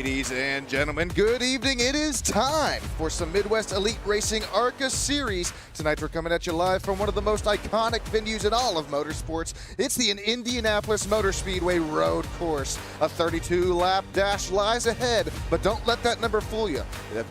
Ladies and gentlemen, good evening. It is time for some Midwest Elite Racing ARCA Series. Tonight we're coming at you live from one of the most iconic venues in all of motorsports. It's the Indianapolis Motor Speedway Road Course. A 32-lap dash lies ahead, but don't let that number fool you.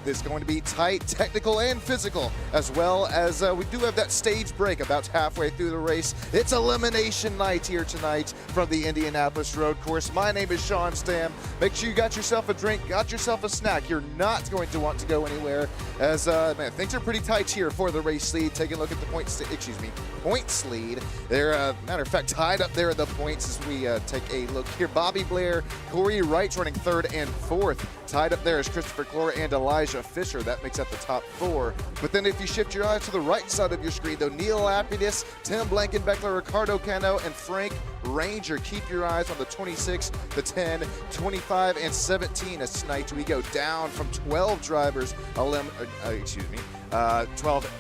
It's going to be tight, technical, and physical, as well as we do have that stage break about halfway through the race. It's elimination night here tonight from the Indianapolis Road Course. My name is Sean Stam. Make sure you got yourself a drink, got yourself a snack. You're not going to want to go anywhere, as man, things are pretty tight here for the race lead. Taking a look at the points lead. They're matter of fact tied up there at the points as we take a look here. Bobby Blair, Corey Wright's running third and fourth. Tied up there is Christopher Clora and Elijah Fisher. That makes up the top four. But then if you shift your eyes to the right side of your screen, though, Neil Lapidus, Tim Blankenbeckler, Ricardo Cano, and Frank Ranger. Keep your eyes on the 26, the 10, 25, and 17 as tonight we go down from 12 drivers, 12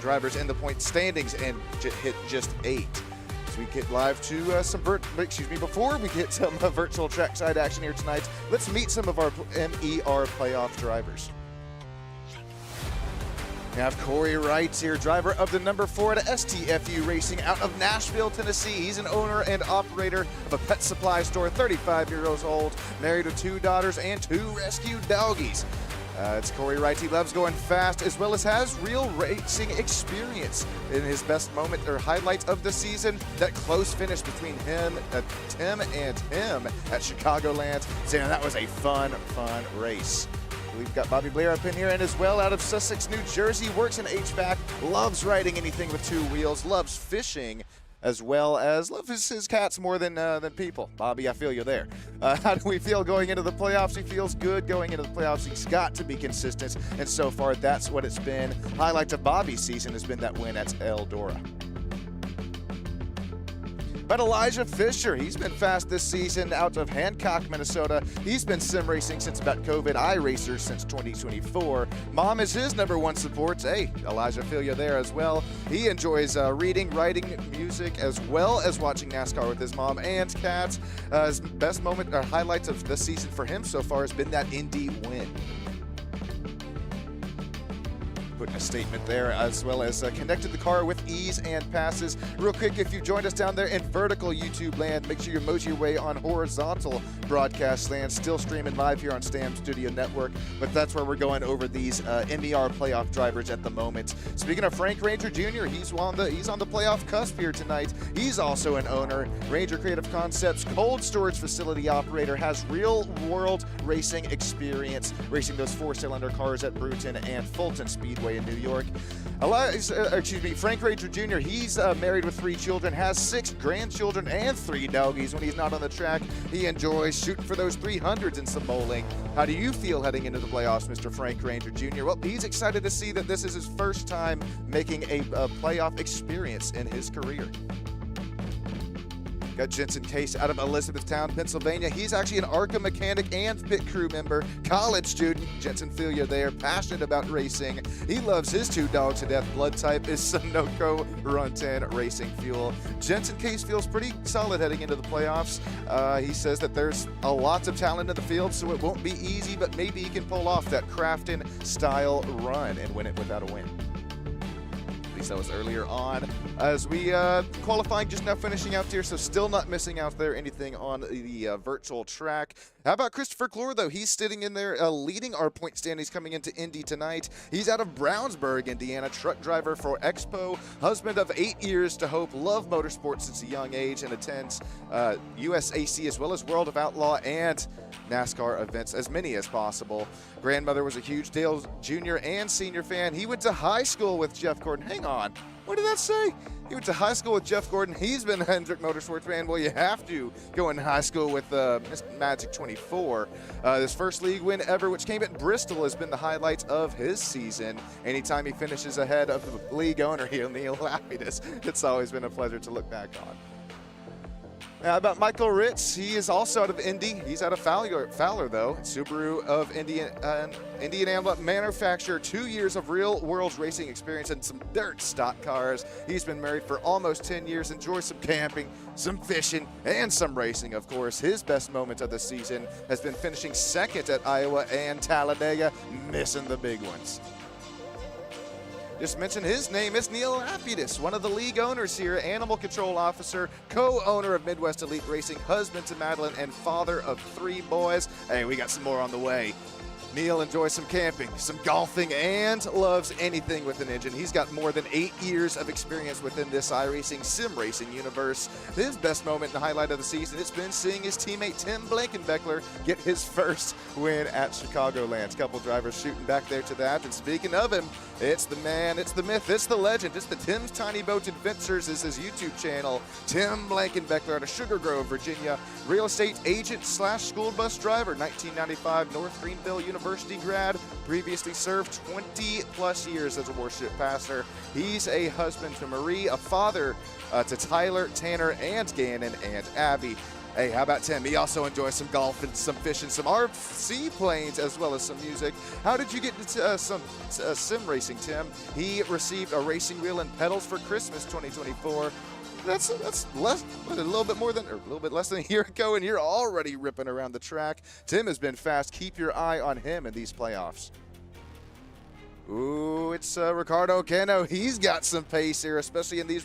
drivers in the point standings and hit just 8. We get live to before we get some virtual trackside action here tonight, let's meet some of our MER playoff drivers. We have Corey Wright here, driver of the number 4 at STFU Racing out of Nashville, Tennessee. He's an owner and operator of a pet supply store, 35 years old, married with 2 daughters and 2 rescued doggies. It's Corey Wright. He loves going fast as well as has real racing experience. In his best moment or highlights of the season, that close finish between Tim and him at Chicagoland, saying that was a fun race. We've got Bobby Blair up in here, and as well out of Sussex, New Jersey, works in HVAC, loves riding anything with 2 wheels, loves fishing, as well as loves his cats more than people. Bobby, I feel you there. How do we feel going into the playoffs? He feels good going into the playoffs. He's got to be consistent, and so far that's what it's been. Highlight of Bobby's season has been that win at Eldora. But Elijah Fisher, he's been fast this season out of Hancock, Minnesota. He's been sim racing since about COVID, iRacer since 2024. Mom is his number 1 support. Hey, Elijah, feel you there as well. He enjoys reading, writing music, as well as watching NASCAR with his mom and cats. His best moment or highlights of the season for him so far has been that Indy win. Putting a statement there, as well as connected the car with ease and passes. Real quick, if you joined us down there in vertical YouTube land, make sure you mosey your way on horizontal broadcast land. Still streaming live here on Stam Studio Network, but that's where we're going over these MER playoff drivers at the moment. Speaking of Frank Ranger Jr., he's on the playoff cusp here tonight. He's also an owner. Ranger Creative Concepts cold storage facility operator, has real-world racing experience, racing those 4-cylinder cars at Bruton and Fulton Speedway in New York. Frank Ranger Jr., he's married with 3 children, has 6 grandchildren and 3 doggies. When he's not on the track, he enjoys shooting for those 300s and some bowling. How do you feel heading into the playoffs, Mr. Frank Ranger Jr.? Well, he's excited to see that this is his first time making a playoff experience in his career. Got Jensen Case out of Elizabethtown, Pennsylvania. He's actually an ARCA mechanic and pit crew member, college student. Jensen, feel you there, passionate about racing. He loves his 2 dogs to death. Blood type is Sunoco Run 10 Racing Fuel. Jensen Case feels pretty solid heading into the playoffs. He says that there's a lot of talent in the field, so it won't be easy, but maybe he can pull off that Crafton-style run and win it without a win. That was earlier on as we qualifying just now finishing out here, so still not missing out there anything on the virtual track. How about Christopher Clora, though? He's sitting in there leading our point standings coming into Indy tonight. He's out of Brownsburg, Indiana, truck driver for Expo, husband of 8 years to Hope, loved motorsports since a young age, and attends USAC as well as World of Outlaw and NASCAR events, as many as possible. Grandmother was a huge Dale Jr. and Senior fan. He went to high school with Jeff Gordon. Hang on, what did that say? He went to high school with Jeff Gordon. He's been a Hendrick Motorsports fan. Well, you have to go in high school with Magic 24. His first league win ever, which came at Bristol, has been the highlight of his season. Anytime he finishes ahead of the league owner, Neil Lapidus, it's always been a pleasure to look back on. About Michael Ritz, he is also out of Indy. He's out of Fowler though. Subaru of Indianapolis manufacturer, 2 years of real-world racing experience and some dirt stock cars. He's been married for almost 10 years. Enjoys some camping, some fishing, and some racing, of course. His best moment of the season has been finishing second at Iowa and Talladega, missing the big ones. Just mention his name is Neil Lapidus, one of the league owners here, animal control officer, co-owner of Midwest Elite Racing, husband to Madeline, and father of 3 boys. Hey, we got some more on the way. Neil enjoys some camping, some golfing, and loves anything with an engine. He's got more than 8 years of experience within this iRacing sim racing universe. His best moment and highlight of the season, it's been seeing his teammate Tim Blankenbeckler get his first win at Chicagoland. Couple drivers shooting back there to that. And speaking of him, it's the man, it's the myth, it's the legend. It's the Tim's Tiny Boat Adventures is his YouTube channel. Tim Blankenbeckler out of Sugar Grove, Virginia. Real estate agent / school bus driver, 1995 North Greenville University grad, previously served 20 plus years as a worship pastor. He's a husband to Marie, a father to Tyler, Tanner, and Gannon, and Abby. Hey, how about Tim? He also enjoys some golf and some fishing, some RC planes, as well as some music. How did you get into some sim racing, Tim? He received a racing wheel and pedals for Christmas 2024. That's less, a little bit less than a year ago, and you're already ripping around the track. Tim has been fast. Keep your eye on him in these playoffs. Ooh, it's Ricardo Cano. He's got some pace here, especially in these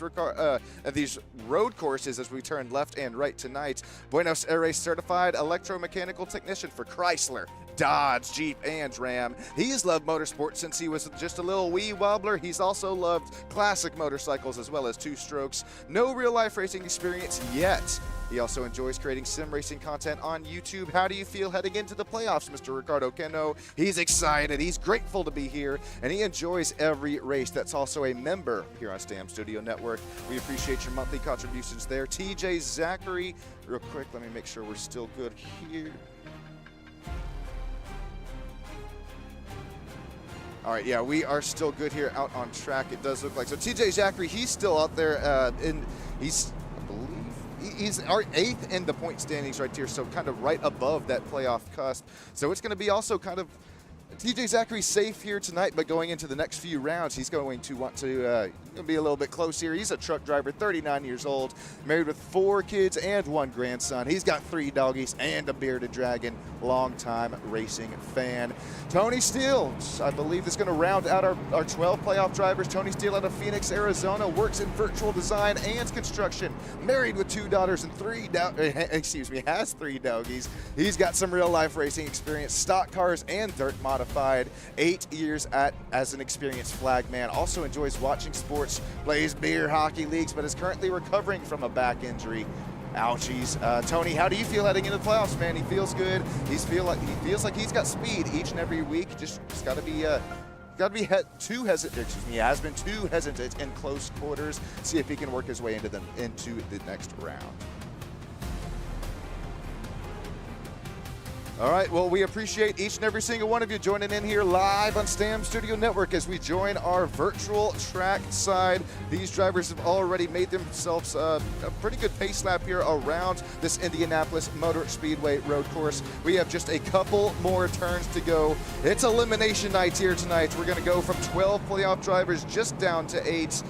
road courses as we turn left and right tonight. Buenos Aires certified electromechanical technician for Chrysler, Dodge, Jeep, and Ram. He's loved motorsports since he was just a little wee wobbler. He's also loved classic motorcycles as well as 2-strokes. No real-life racing experience yet. He also enjoys creating sim racing content on YouTube. How do you feel heading into the playoffs, Mr. Ricardo Cano? He's excited. He's grateful to be here, and he enjoys every race. That's also a member here on Stam Studio Network. We appreciate your monthly contributions there. TJ Zachary, real quick, let me make sure we're still good here. All right, yeah, we are still good here out on track, it does look like. So TJ Zachary, he's still out there, he's our 8th in the point standings right here, so kind of right above that playoff cusp. So it's going to be also kind of TJ Zachary safe here tonight, but going into the next few rounds, he's going to want to be a little bit close here. He's a truck driver, 39 years old, married with 4 kids and 1 grandson. He's got 3 doggies and a bearded dragon, longtime racing fan. Tony Steele, I believe, is going to round out our 12 playoff drivers. Tony Steele out of Phoenix, Arizona, works in virtual design and construction, married with 2 daughters and has 3 doggies. He's got some real life racing experience, stock cars and dirt modified, 8 years as an experienced flagman. Also enjoys watching sports, plays beer hockey leagues, but is currently recovering from a back injury. Ouchies. Tony, how do you feel heading into the playoffs, man? He feels good. He feels like he's got speed each and every week. Just got to be too hesitant. He has been too hesitant in close quarters. See if he can work his way into the next round. All right, well, we appreciate each and every single one of you joining in here live on Stam Studio Network as we join our virtual track side. These drivers have already made themselves a pretty good pace lap here around this Indianapolis Motor Speedway road course. We have just a couple more turns to go. It's elimination night here tonight. We're going to go from 12 playoff drivers just down to 8.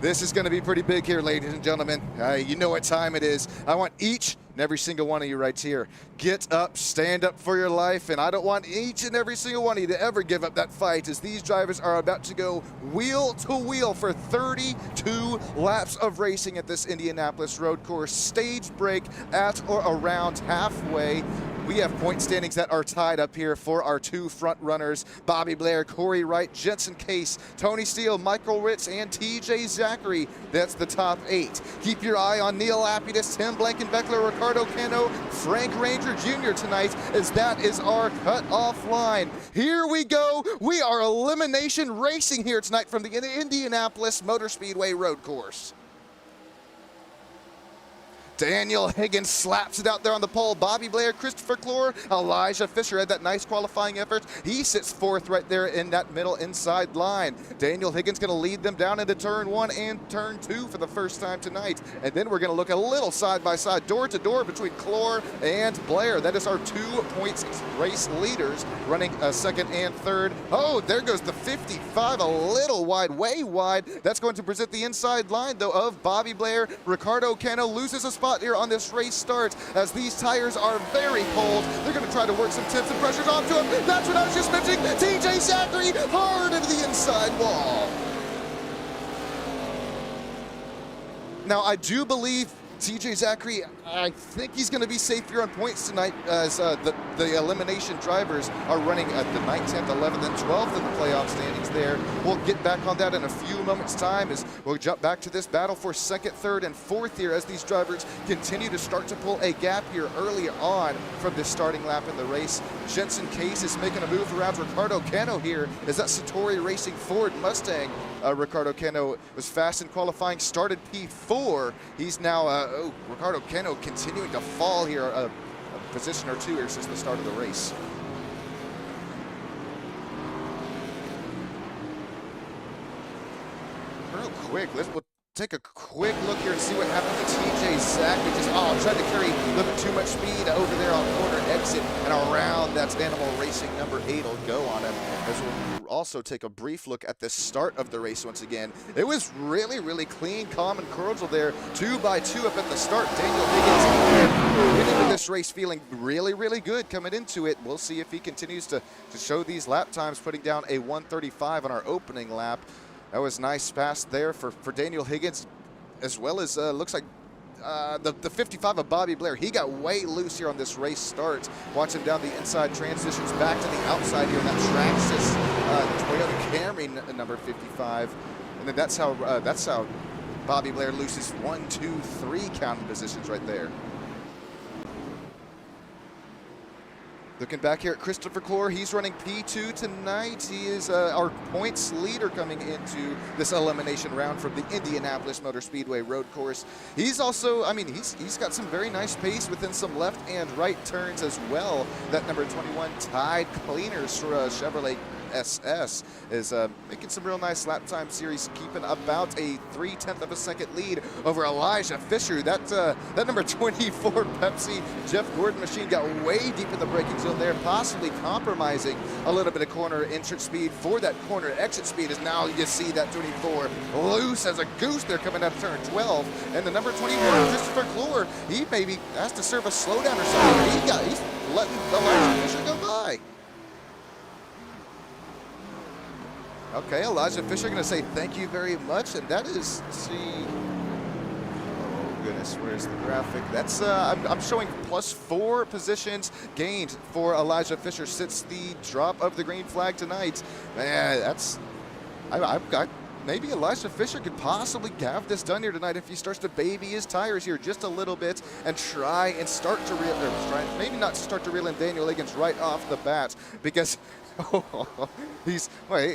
This is going to be pretty big here, ladies and gentlemen. You know what time it is. I want each and every single one of you right here, get up, stand up for your life, and I don't want each and every single one of you to ever give up that fight as these drivers are about to go wheel to wheel for 32 laps of racing at this Indianapolis road course. Stage break at or around halfway. We have point standings that are tied up here for our 2 front runners, Bobby Blair, Corey Wright, Jensen Case, Tony Steele, Michael Ritz, and TJ Zachary. That's the top 8. Keep your eye on Neil Lapidus, Tim Blankenbeckler, Ricardo Cano, Frank Ranger Jr. tonight, as that is our cut-off line. Here we go. We are elimination racing here tonight from the Indianapolis Motor Speedway road course. Daniel Higgins slaps it out there on the pole. Bobby Blair, Christopher Clore, Elijah Fisher had that nice qualifying effort. He sits fourth right there in that middle inside line. Daniel Higgins going to lead them down into turn 1 and turn 2 for the first time tonight. And then we're going to look a little side by side, door to door between Clore and Blair. That is our 2 points race leaders running second and third. Oh, there goes the 55, a little wide, way wide. That's going to present the inside line, though, of Bobby Blair. Ricardo Cano loses a spot here on this race start as these tires are very cold. They're going to try to work some temps and pressures onto him. That's what I was just mentioning. TJ Zachary hard into the inside wall. Now, I do believe TJ Zachary, I think he's going to be safe here on points tonight as the elimination drivers are running at the 9th, 10th, 11th, and 12th in the playoff standings there. We'll get back on that in a few moments' time as we'll jump back to this battle for second, third, and fourth here as these drivers continue to start to pull a gap here early on from this starting lap in the race. Jensen Case is making a move around Ricardo Cano here as that Satori Racing Ford Mustang. Ricardo Cano was fast in qualifying, started P4. He's now, Ricardo Cano continuing to fall here, a position or two here since the start of the race. Real quick, we'll take a quick look here and see what happened to TJ Zachary. Just, tried to carry a little bit too much speed over there on corner exit and around. That's Animal Racing number 8 will go on him. As we'll also take a brief look at the start of the race once again. It was really, really clean, calm, and cordial there. 2 by 2 up at the start. Daniel Higgins went into this race feeling really, really good coming into it. We'll see if he continues to show these lap times, putting down a 1:35 on our opening lap. That was nice pass there for Daniel Higgins, as well as looks like the 55 of Bobby Blair. He got way loose here on this race start. Watch him down the inside, transitions back to the outside here on that Traxxas Toyota Camry number 55. And then that's how Bobby Blair loses 1, 2, 3 counting positions right there. Looking back here at Christopher Clore, he's running P2 tonight. He is our points leader coming into this elimination round from the Indianapolis Motor Speedway road course. He's also, he's got some very nice pace within some left and right turns as well. That number 21 Tide Cleaners for Chevrolet SS is making some real nice lap time series, keeping about a 0.3 of a second lead over Elijah Fisher. That number 24 Pepsi Jeff Gordon machine got way deep in the braking zone there, possibly compromising a little bit of corner entrance speed for that corner exit speed. As now you see that 24 loose as a goose there coming out of turn 12, and the number 21 Christopher Clore, he maybe has to serve a slowdown or something. He's letting Elijah Fisher go by. Okay, Elijah Fisher going to say thank you very much, and that is, let's see, oh goodness, where's the graphic? That's, I'm showing +4 positions gained for Elijah Fisher since the drop of the green flag tonight. Man, that's, I've got, maybe Elijah Fisher could possibly have this done here tonight if he starts to baby his tires here just a little bit and try and start to reel, or maybe not start to reel in Daniel Higgins right off the bat, because he's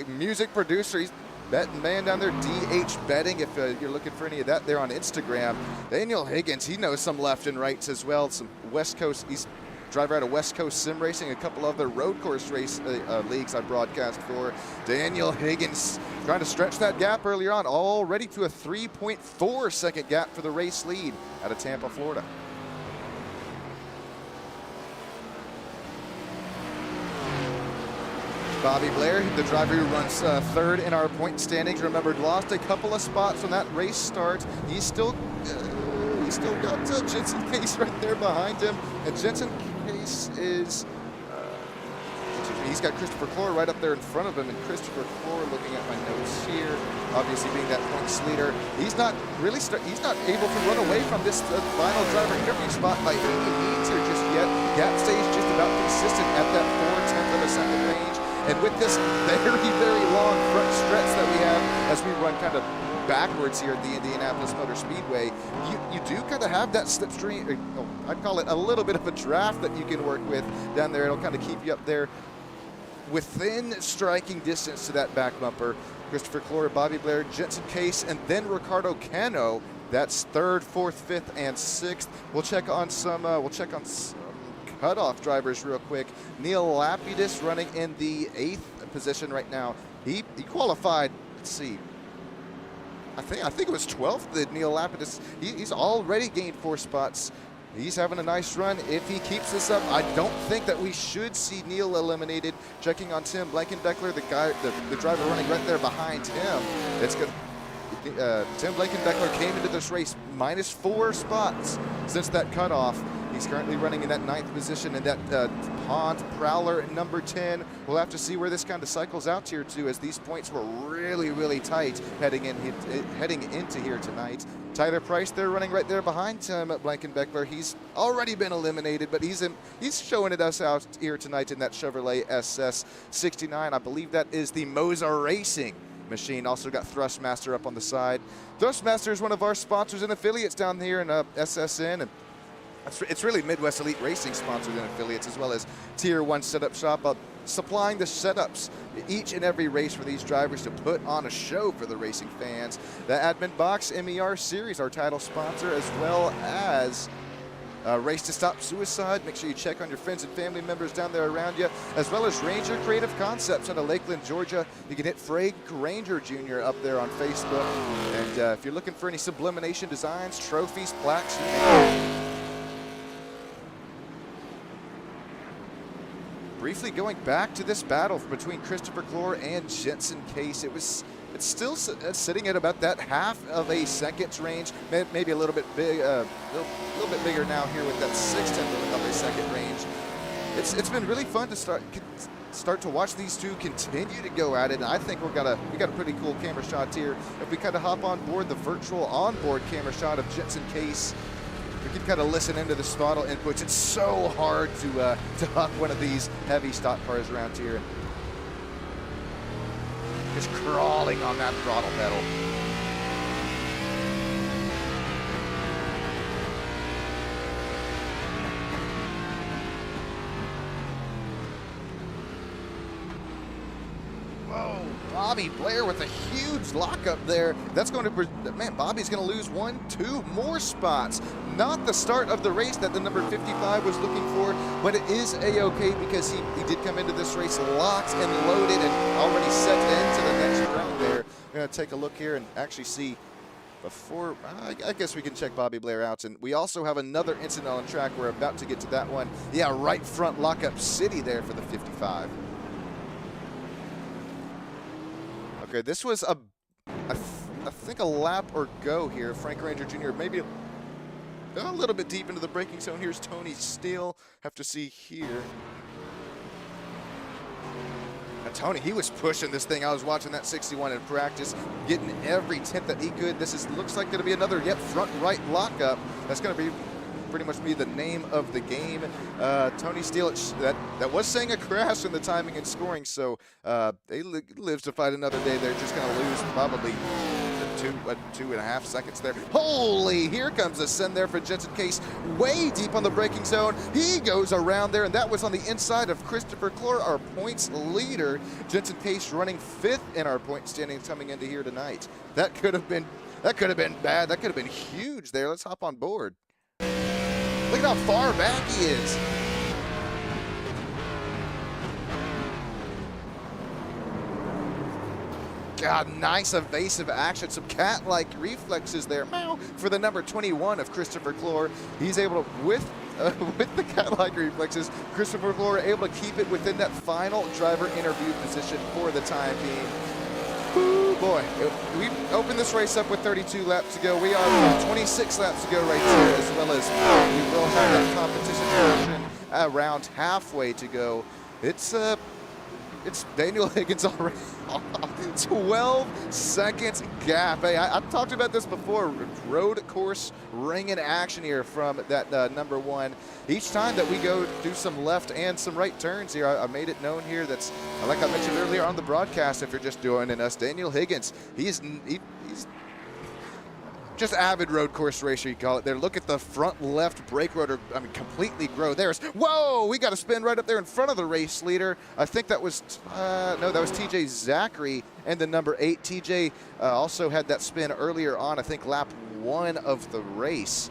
music producer. He's betting man down there, DH betting, if you're looking for any of that there on Instagram. Daniel Higgins, he knows some left and rights as well. Some West Coast, he's driver out of West Coast Sim Racing, a couple other road course race leagues I broadcast for. Daniel Higgins trying to stretch that gap earlier on, already to a 3.4 second gap for the race lead out of Tampa, Florida. Bobby Blair, the driver who runs third in our point standings, remember, lost a couple of spots on that race start. He's still got Jensen Case right there behind him, and Jensen Case is, he's got Christopher Clore right up there in front of him, and Christopher Clore, looking at my notes here, obviously being that points leader, he's not able to run away from this final driver interview spot by any means here just yet. Gap stays just about consistent at that 0.4 of a second range. And with this very, very long front stretch that we have as we run kind of backwards here at the Indianapolis Motor Speedway, you do kind of have that slipstream, I'd call it a little bit of a draft that you can work with down there. It'll kind of keep you up there within striking distance to that back bumper. Christopher Clore, Bobby Blair, Jensen Case, and then Ricardo Cano. That's third, fourth, fifth, and sixth. We'll check on some cutoff drivers real quick. Neil Lapidus running in the 8th position right now. He qualified, let's see, I think it was 12th that Neil Lapidus. He's already gained 4 spots. He's having a nice run. If he keeps this up, I don't think that we should see Neil eliminated. Checking on Tim Blankendeckler, the driver running right there behind him. It's good. Tim Blankendeckler came into this race minus 4 spots since that cutoff. He's currently running in that 9th position in that Pond Prowler number 10. We'll have to see where this kind of cycles out here too, as these points were really, really tight heading into here tonight. Tyler Price, they're running right there behind Tim Blankendeckler. He's already been eliminated, but he's showing it us out here tonight in that Chevrolet SS69. I believe that is the Moza Racing machine. Also got Thrustmaster up on the side. Thrustmaster is one of our sponsors and affiliates down here in SSN, and it's really Midwest Elite Racing sponsors and affiliates, as well as Tier 1 Setup Shop, supplying the setups each and every race for these drivers to put on a show for the racing fans. The Admin Box MER Series, our title sponsor, as well as Race to Stop Suicide. Make sure you check on your friends and family members down there around you, as well as Ranger Creative Concepts out of Lakeland, Georgia. You can hit Frank Ranger Jr. up there on Facebook. And if you're looking for any sublimination designs, trophies, plaques, briefly going back to this battle between Christopher Clore and Jensen Case, it's still sitting at about that half of a second's range, maybe a little bit big, a little bit bigger now here with that 6/10 of a second range. It's been really fun to start to watch these two continue to go at it. And I think we got a pretty cool camera shot here. If we kind of hop on board the virtual onboard camera shot of Jensen Case, we can kind of listen into the throttle inputs. It's so hard to huck one of these heavy stock cars around here. Just crawling on that throttle pedal. Whoa, Bobby Blair with a huge lockup there. That's going to, man, Bobby's going to lose 2 more spots. Not the start of the race that the number 55 was looking for, but it is a-okay because he did come into this race locked and loaded and already set into the next round there. We're going to take a look here and actually see before, I guess we can check Bobby Blair out. And we also have another incident on the track. We're about to get to that one. Yeah, right front lockup city there for the 55. Okay, this was I think a lap or go here. Frank Ranger Jr. maybe a little bit deep into the braking zone. Here's Tony Steele. Have to see here. And Tony, he was pushing this thing. I was watching that 61 in practice, getting every 10th that he could. Looks like it'll be another front right lockup. That's going to be pretty much be the name of the game. Tony Steele, that was saying a crash in the timing and scoring, so they lives to fight another day. They're just going to lose probably 2.5 seconds there. Holy, here comes a send there for Jensen Case, way deep on the braking zone. He goes around there, and that was on the inside of Christopher Clore, our points leader. Jensen Case running 5th in our point standing coming into here tonight. That could have been bad. That could have been huge there. Let's hop on board. Look at how far back he is. God, nice evasive action, some cat-like reflexes there for the number 21 of Christopher Clore. He's able to, with the cat-like reflexes, Christopher Clore able to keep it within that final driver interview position for the time being. Ooh, boy, we opened this race up with 32 laps to go. We are 26 laps to go right here, as well as we will have that competition portion around halfway to go. It's Daniel Higgins already. 12 seconds gap. Hey, I've talked about this before. Road course ring in action here from that number 1. Each time that we go do some left and some right turns here, I made it known here that's, like I mentioned earlier on the broadcast, if you're just joining us, Daniel Higgins, just avid road course racer, you call it there. Look at the front left brake rotor, I mean, completely grow. There's, whoa, we got a spin right up there in front of the race leader. I think that was, no, that was TJ Zachary, and the number 8, TJ, also had that spin earlier on, I think lap 1 of the race.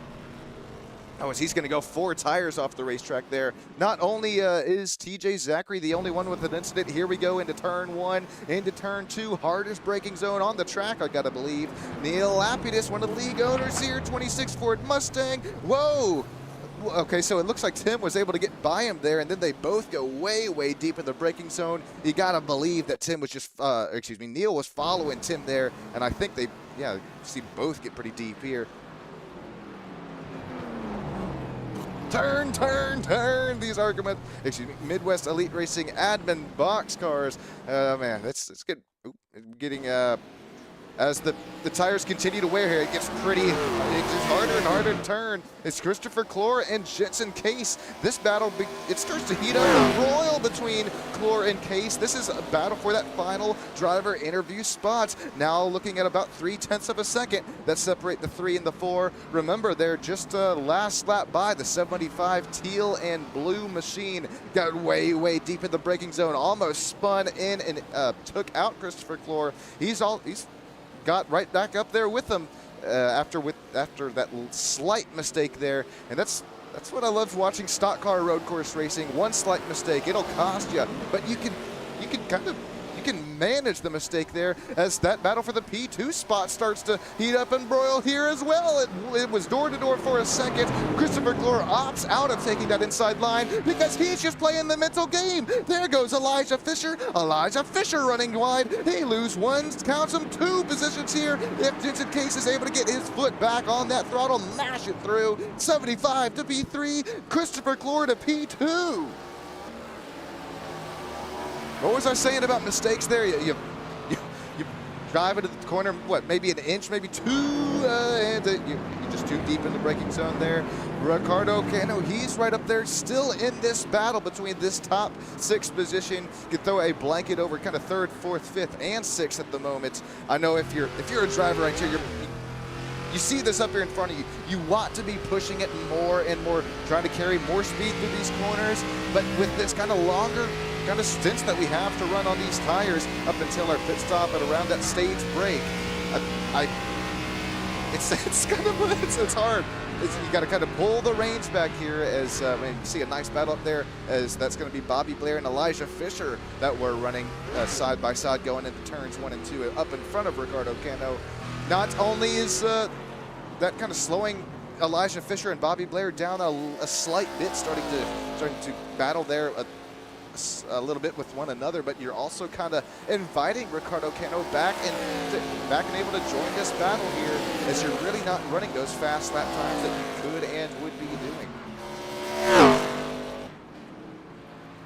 Oh, as he's going to go 4 tires off the racetrack there. Not only is TJ Zachary the only one with an incident, here we go into turn 1, into turn 2, hardest braking zone on the track, I got to believe. Neil Lapidus, one of the league owners here, 26 Ford Mustang. Whoa! Okay, so it looks like Tim was able to get by him there, and then they both go way, way deep in the braking zone. You got to believe that Tim was just, Neil was following Tim there, and I think they, yeah, see both get pretty deep here. Turn, turn, turn. These are Midwest Elite Racing admin box cars. Man, it's good. Getting as the tires continue to wear here, it gets pretty, it gets harder and harder to turn. It's Christopher Clore and Jensen Case. This battle, it starts to heat up, a royal between Clore and Case. This is a battle for that final driver interview spot. Now looking at about 0.3 of a second that separate the 3 and the 4. Remember, they're just last lap by the 75 teal and blue machine. Got way, way deep in the braking zone, almost spun in and took out Christopher Clore. He's got right back up there with them after that slight mistake there, and that's what I love watching stock car road course racing. One slight mistake, it'll cost you, but you can manage the mistake there as that battle for the P2 spot starts to heat up and broil here as well. It was door to door for a second. Christopher Clore opts out of taking that inside line because he's just playing the mental game. There goes Elijah Fisher. Elijah Fisher running wide. They lose 1, counts them 2 positions here. If Jensen Case is able to get his foot back on that throttle, mash it through. 75 to P3, Christopher Clore to P2. What was I saying about mistakes there? You drive into the corner, what, maybe an inch, maybe 2, and you're just too deep in the braking zone there. Ricardo Cano, he's right up there, still in this battle between this top 6 position. You could throw a blanket over kind of 3rd, 4th, 5th, and 6th at the moment. I know if you're a driver right here, you see this up here in front of you. You want to be pushing it more and more, trying to carry more speed through these corners, but with this kind of longer kind of stints that we have to run on these tires up until our pit stop and around that stage break, it's hard. You got to kind of pull the reins back here as you see a nice battle up there, as that's going to be Bobby Blair and Elijah Fisher that were running side by side going into turns 1 and 2 up in front of Ricardo Cano. Not only is that kind of slowing Elijah Fisher and Bobby Blair down a slight bit, starting to battle there a little bit with one another, but you're also kind of inviting Ricardo Cano back and able to join this battle here, as you're really not running those fast lap times that you could and would be doing.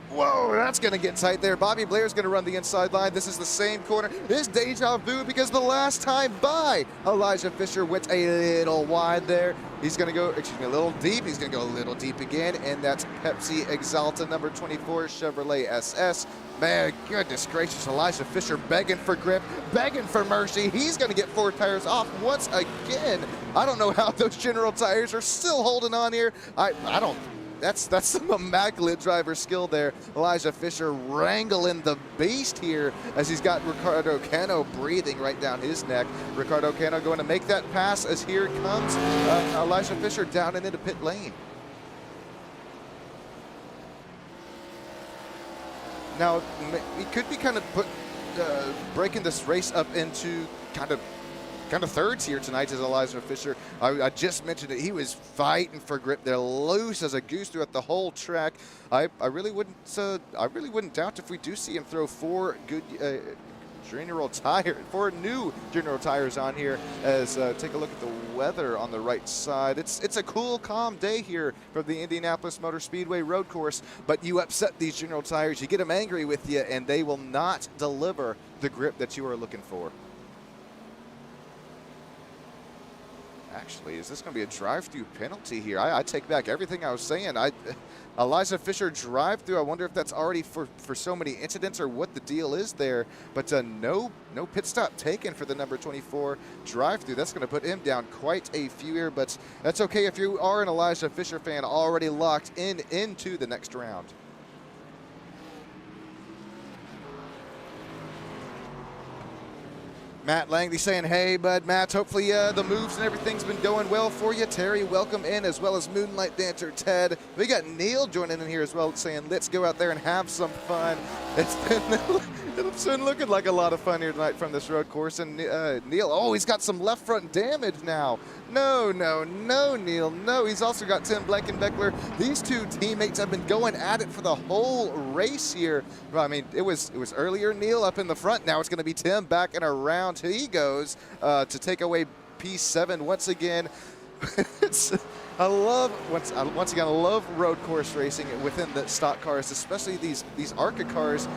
Whoa, that's going to get tight there. Bobby Blair's going to run the inside line. This is the same corner. It's deja vu because the last time by, Elijah Fisher went a little wide there. He's going to go, a little deep. He's going to go a little deep again, and that's Pepsi Exalta number 24 Chevrolet SS. Man, goodness gracious, Elijah Fisher begging for grip, begging for mercy. He's going to get 4 tires off once again. I don't know how those General tires are still holding on here. I don't. That's some immaculate driver skill there. Elijah Fisher wrangling the beast here as he's got Ricardo Cano breathing right down his neck. Ricardo Cano going to make that pass as here comes Elijah Fisher down and into pit lane. Now, we could be kind of breaking this race up into kind of thirds here tonight as Elijah Fisher. I just mentioned it. He was fighting for grip. They're loose as a goose throughout the whole track. I really wouldn't doubt if we do see him throw 4 good four new General tires on here. As take a look at the weather on the right side. It's a cool, calm day here for the Indianapolis Motor Speedway road course. But you upset these General tires, you get them angry with you, and they will not deliver the grip that you are looking for. Actually, is this going to be a drive-through penalty here? I take back everything I was saying. Elijah Fisher drive-through. I wonder if that's already for so many incidents or what the deal is there. But no pit stop taken for the number 24 drive-through. That's going to put him down quite a few here, but that's okay if you are an Elijah Fisher fan already locked into the next round. Matt Langley saying, hey, bud, Matt, hopefully the moves and everything's been going well for you. Terry, welcome in, as well as Moonlight Dancer Ted. We got Neil joining in here as well, saying, let's go out there and have some fun. It's been looking like a lot of fun here tonight from this road course. And Neil, oh, he's got some left front damage now. No, Neil, no. He's also got Tim Blankenbeckler. These two teammates have been going at it for the whole race here. Well, I mean, it was earlier Neil up in the front. Now it's going to be Tim back and around. He goes to take away P7 once again. I love once again. I love road course racing within the stock cars, especially these ARCA cars.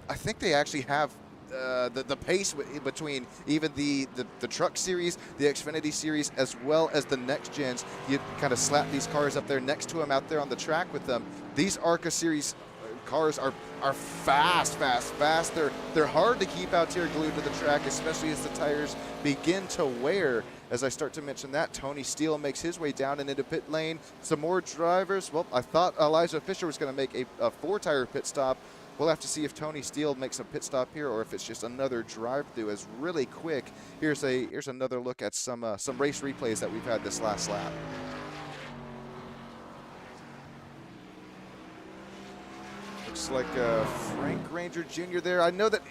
I think they actually have the pace between even the truck series, the Xfinity series, as well as the next gens. You kind of slap these cars up there next to them out there on the track with them. These ARCA series cars are fast. They're hard to keep out here glued to the track, especially as the tires begin to wear. As I start to mention that, Tony Steele makes his way down and into pit lane. Some more drivers. Well, I thought Elijah Fisher was going to make a 4-tire pit stop. We'll have to see if Tony Steele makes a pit stop here or if it's just another drive-through. As really quick, here's another look at some race replays that we've had this last lap. Looks like Frank Granger Jr. there. I know that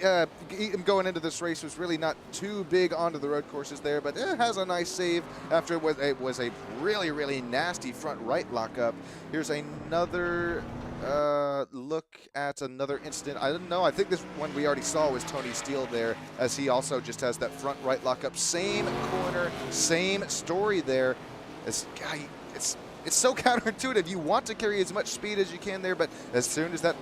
him going into this race was really not too big onto the road courses there, but it has a nice save after it was a really nasty front right lockup. Here's another look at another incident. I don't know. I think this one we already saw was Tony Steele there, as he also just has that front right lockup. Same corner, same story there. It's so counterintuitive. You want to carry as much speed as you can there, but as soon as that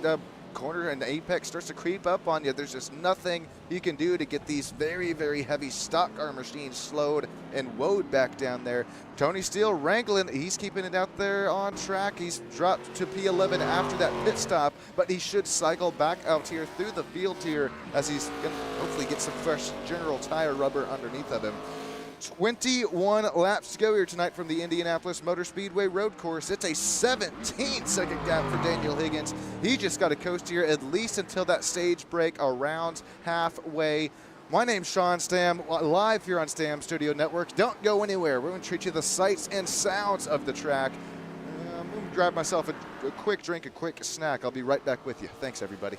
corner and the apex starts to creep up on you, there's just nothing you can do to get these very heavy stock car machines slowed and woed back down there. Tony Steele wrangling. He's keeping it out there on track. He's dropped to P11 after that pit stop, but he should cycle back out here through the field here as he's going to hopefully get some fresh general tire rubber underneath of him. 21 laps to go here tonight from the Indianapolis Motor Speedway road course. It's a 17-second gap for Daniel Higgins. He just got to coast here at least until that stage break around halfway. My name's Sean Stam, live here on Stam Studio Network. Don't go anywhere. We're going to treat you the sights and sounds of the track. I'm going to grab myself a quick drink, a quick snack. I'll be right back with you. Thanks, everybody.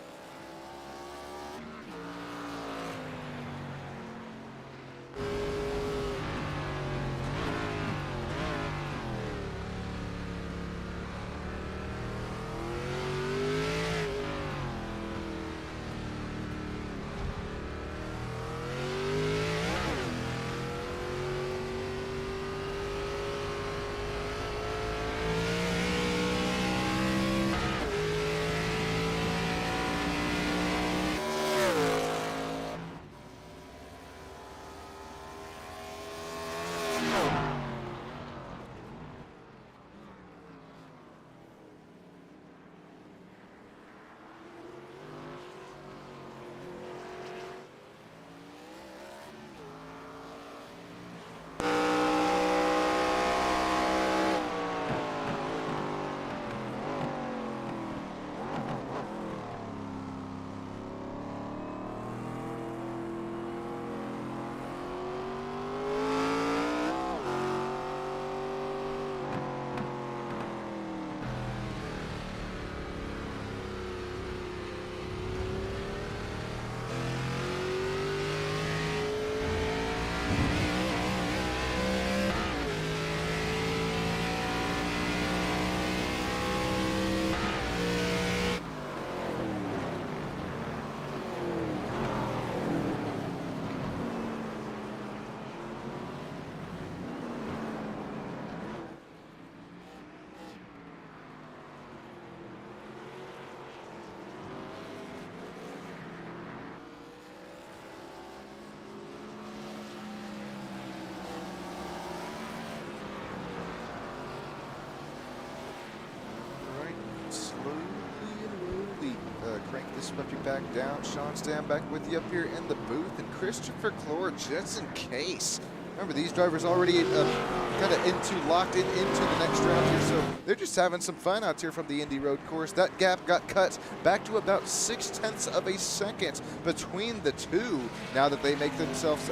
Puffy back down. Sean Stam back with you up here in the booth. And Christopher Clore, Jensen Case. Remember, these drivers already kind of locked into the next round here, so they're just having some fun out here from the Indy Road Course. That gap got cut back to about 0.6 of a second between the two. Now that they make themselves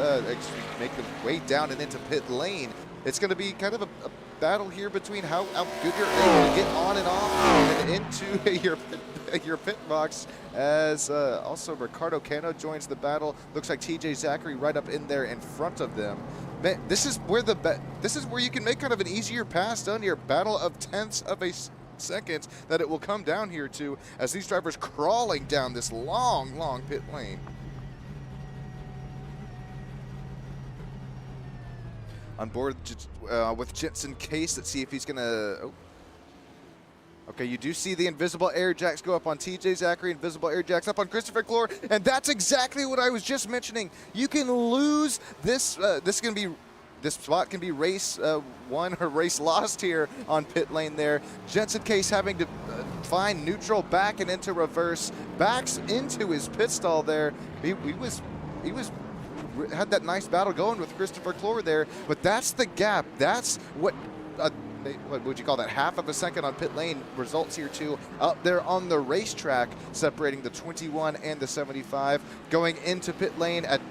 make their way down and into pit lane, it's going to be kind of a battle here between how good you're able to get on and off and into your pit box, as also Ricardo Cano joins the battle. Looks like TJ Zachary right up in there in front of them. Man, this is where you can make kind of an easier pass down here. Battle of tenths of a second that it will come down here to, as these drivers crawling down this long pit lane. On board with Jensen Case. Let's see if he's going to... Oh. Okay, you do see the invisible air jacks go up on TJ Zachary, invisible air jacks up on Christopher Clore, and that's exactly what I was just mentioning. You can lose this. This spot can be race won or race lost here on pit lane there. Jensen Case having to find neutral, back and into reverse, backs into his pit stall there. He had that nice battle going with Christopher Clore there, but that's the gap. That's what would you call that, half of a second on pit lane results here too, up there on the racetrack, separating the 21 and the 75, going into pit lane at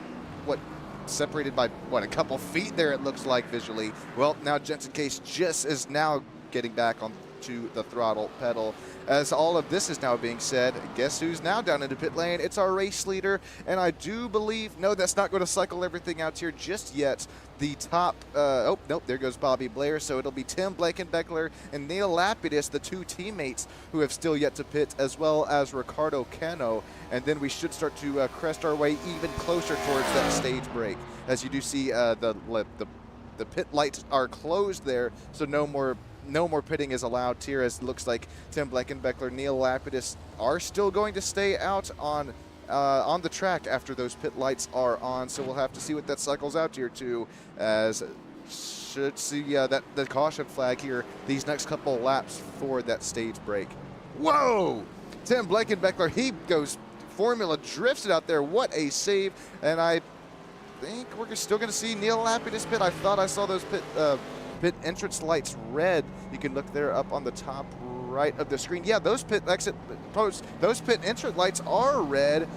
separated by a couple feet there, it looks like visually. Well, now Jensen Case just is now getting back on to the throttle pedal. As all of this is now being said, guess who's now down into pit lane? It's our race leader, and I do believe, no, that's not going to cycle everything out here just yet. The top, oh, nope, there goes Bobby Blair, so it'll be Tim Blankenbeckler and Neil Lapidus, the two teammates who have still yet to pit, as well as Ricardo Cano, and then we should start to crest our way even closer towards that stage break. As you do see, the pit lights are closed there, so no more pitting is allowed here, as it looks like Tim Blankenbeckler, Neil Lapidus are still going to stay out on the track after those pit lights are on. So we'll have to see what that cycles out here to, as should see the caution flag here these next couple laps for that stage break. Whoa! Tim Blankenbeckler, he goes Formula, drifts it out there. What a save. And I think we're still going to see Neil Lapidus pit. I thought I saw those pit entrance lights red. You can look there up on the top right of the screen. Yeah, those pit exit posts, those pit entrance lights are red.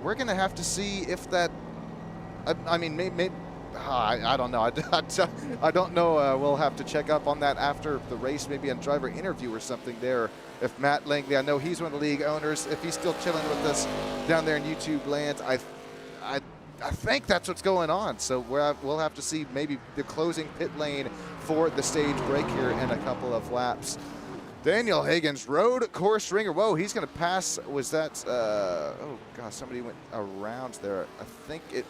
We're gonna have to see if that, I mean, maybe I don't know. I don't know. We'll have to check up on that after the race, maybe on driver interview or something there. If Matt Langley, I know he's one of the league owners, if he's still chilling with us down there in YouTube land, I think that's what's going on. So we'll have to see maybe the closing pit lane for the stage break here in a couple of laps. Daniel Higgins, road course ringer. Whoa, he's going to pass. Was that, oh gosh, somebody went around there. I think it,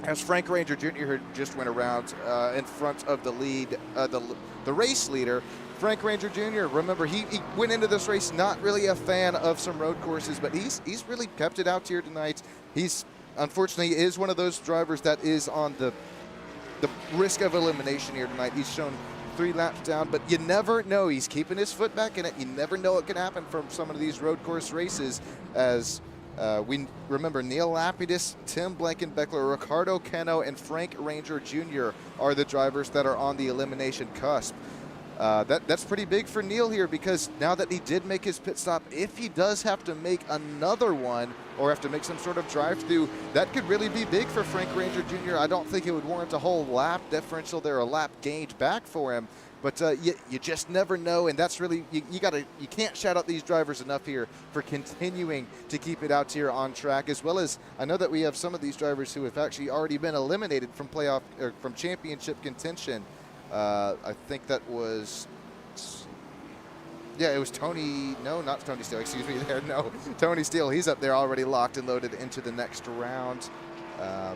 as Frank Ranger Jr. just went around in front of the lead, the race leader. Frank Ranger Jr., remember, he went into this race not really a fan of some road courses, but he's really kept it out here tonight. He's, unfortunately, is one of those drivers that is on the risk of elimination here tonight. He's shown 3 laps down, but you never know. He's keeping his foot back in it. You never know what can happen from some of these road course races, as we remember Neil Lapidus, Tim Blankenbeckler, Ricardo Cano, and Frank Ranger Jr. are the drivers that are on the elimination cusp. That's pretty big for Neil here, because now that he did make his pit stop, if he does have to make another one or have to make some sort of drive-through, that could really be big for Frank Ranger Jr. I don't think it would warrant a whole lap differential there, a lap gained back for him. But you just never know, and that's really, you can't shout out these drivers enough here for continuing to keep it out here on track, as well as I know that we have some of these drivers who have actually already been eliminated from playoff or from championship contention. I think that was, yeah, it was Tony, no, not Tony Steele, excuse me there, no, Tony Steele, he's up there already locked and loaded into the next round. I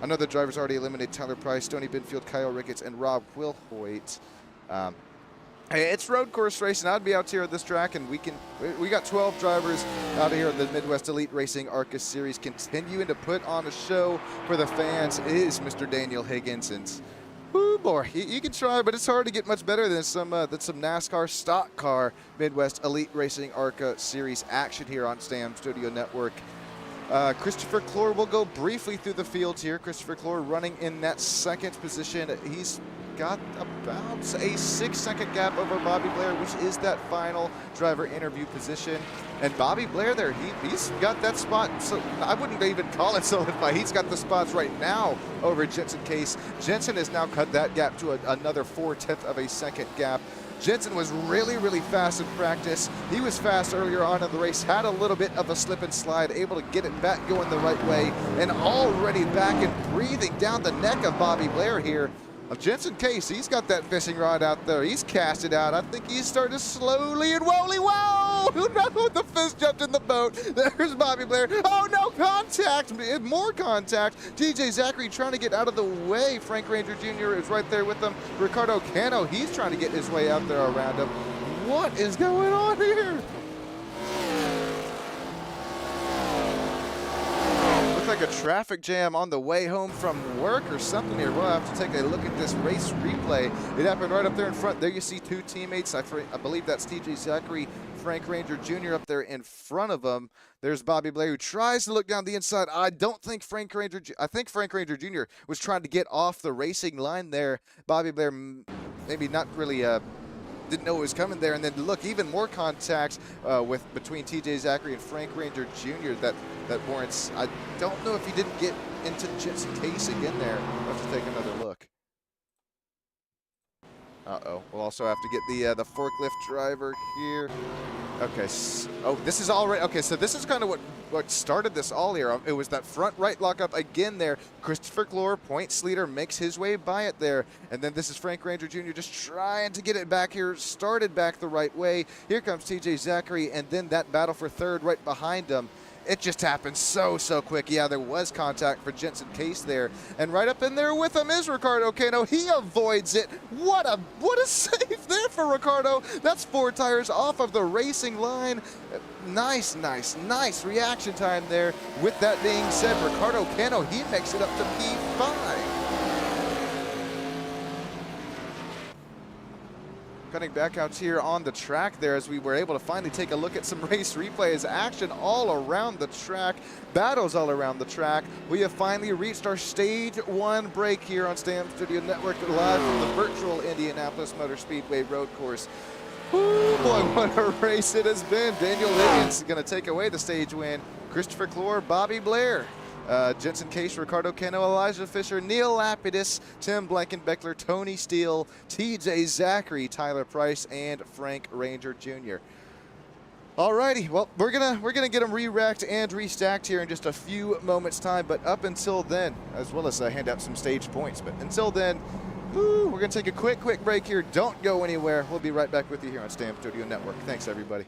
know the drivers already eliminated Tyler Price, Tony Binfield, Kyle Ricketts, and Rob Wilhoit. Hey, it's road course racing. I'd be out here at this track, and we got 12 drivers out here at the Midwest Elite Racing ARCA Series. Continuing to put on a show for the fans is Mr. Daniel Higgins, and Ooh, boy, you can try, but it's hard to get much better than some NASCAR stock car Midwest Elite Racing ARCA Series action here on STAM Studio Network. Christopher Clore will go briefly through the fields here. Christopher Clore running in that second position. He's got about a 6-second gap over Bobby Blair, which is that final driver interview position. And Bobby Blair there, he's got that spot. So I wouldn't even call it solidified. He's got the spots right now over Jensen Case. Jensen has now cut that gap to another 4/10 of a second gap. Jensen was really, really fast in practice. He was fast earlier on in the race, had a little bit of a slip and slide, able to get it back going the right way, and already back and breathing down the neck of Bobby Blair here. Jensen Case, he's got that fishing rod out there. He's cast it out. I think he's starting to slowly and whoa! No, the fish jumped in the boat. There's Bobby Blair. Oh no, contact, more contact. TJ Zachary trying to get out of the way. Frank Ranger Jr. is right there with him. Ricardo Cano, he's trying to get his way out there around him. What is going on here? Like a traffic jam on the way home from work or something here. We'll have to take a look at this race replay. It happened right up there in front. There you see two teammates. I believe that's TJ Zachary, Frank Ranger Jr. up there in front of him. There's Bobby Blair who tries to look down the inside. I think Frank Ranger Jr. was trying to get off the racing line there. Bobby Blair maybe not really didn't know it was coming there, and then look, even more contact between TJ Zachary and Frank Ranger Jr. that warrants. I don't know if he didn't get into Jensen Case again there. We'll have to take another look. We'll also have to get the forklift driver here. Okay, this is all right. Okay, so this is kind of what started this all here. It was that front right lockup again there. Christopher Clore, points leader, makes his way by it there. And then this is Frank Ranger Jr. just trying to get it back here, started back the right way. Here comes TJ Zachary, and then that battle for third right behind him. It just happened so quick. Yeah, there was contact for Jensen Case there. And right up in there with him is Ricardo Cano. He avoids it. What a save there for Ricardo. That's 4 tires off of the racing line. Nice reaction time there. With that being said, Ricardo Cano, he makes it up to P5. Cutting back out here on the track there as we were able to finally take a look at some race replays. Action all around the track, battles all around the track. We have finally reached our stage 1 break here on STAM Studio Network, live from the virtual Indianapolis Motor Speedway road course. Ooh, boy, what a race it has been. Daniel Liggins is going to take away the stage win. Christopher Clore, Bobby Blair, Jensen Case, Ricardo Cano, Elijah Fisher, Neil Lapidus, Tim Blankenbeckler, Tony Steele, TJ Zachary, Tyler Price, and Frank Ranger Jr. Alrighty, well, we're gonna get them re-racked and restacked here in just a few moments' time. But up until then, as well as hand out some stage points. But until then, we're gonna take a quick break here. Don't go anywhere. We'll be right back with you here on STAM Studio Network. Thanks, everybody.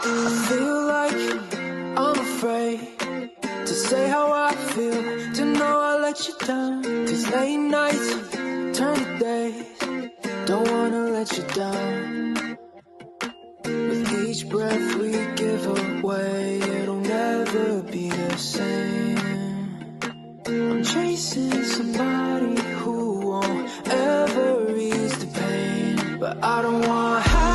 I feel like I'm afraid to say how I feel, to know I let you down. 'Cause late nights turn to days, don't wanna let you down. With each breath we give away, it'll never be the same. I'm chasing somebody who won't ever ease the pain, but I don't want half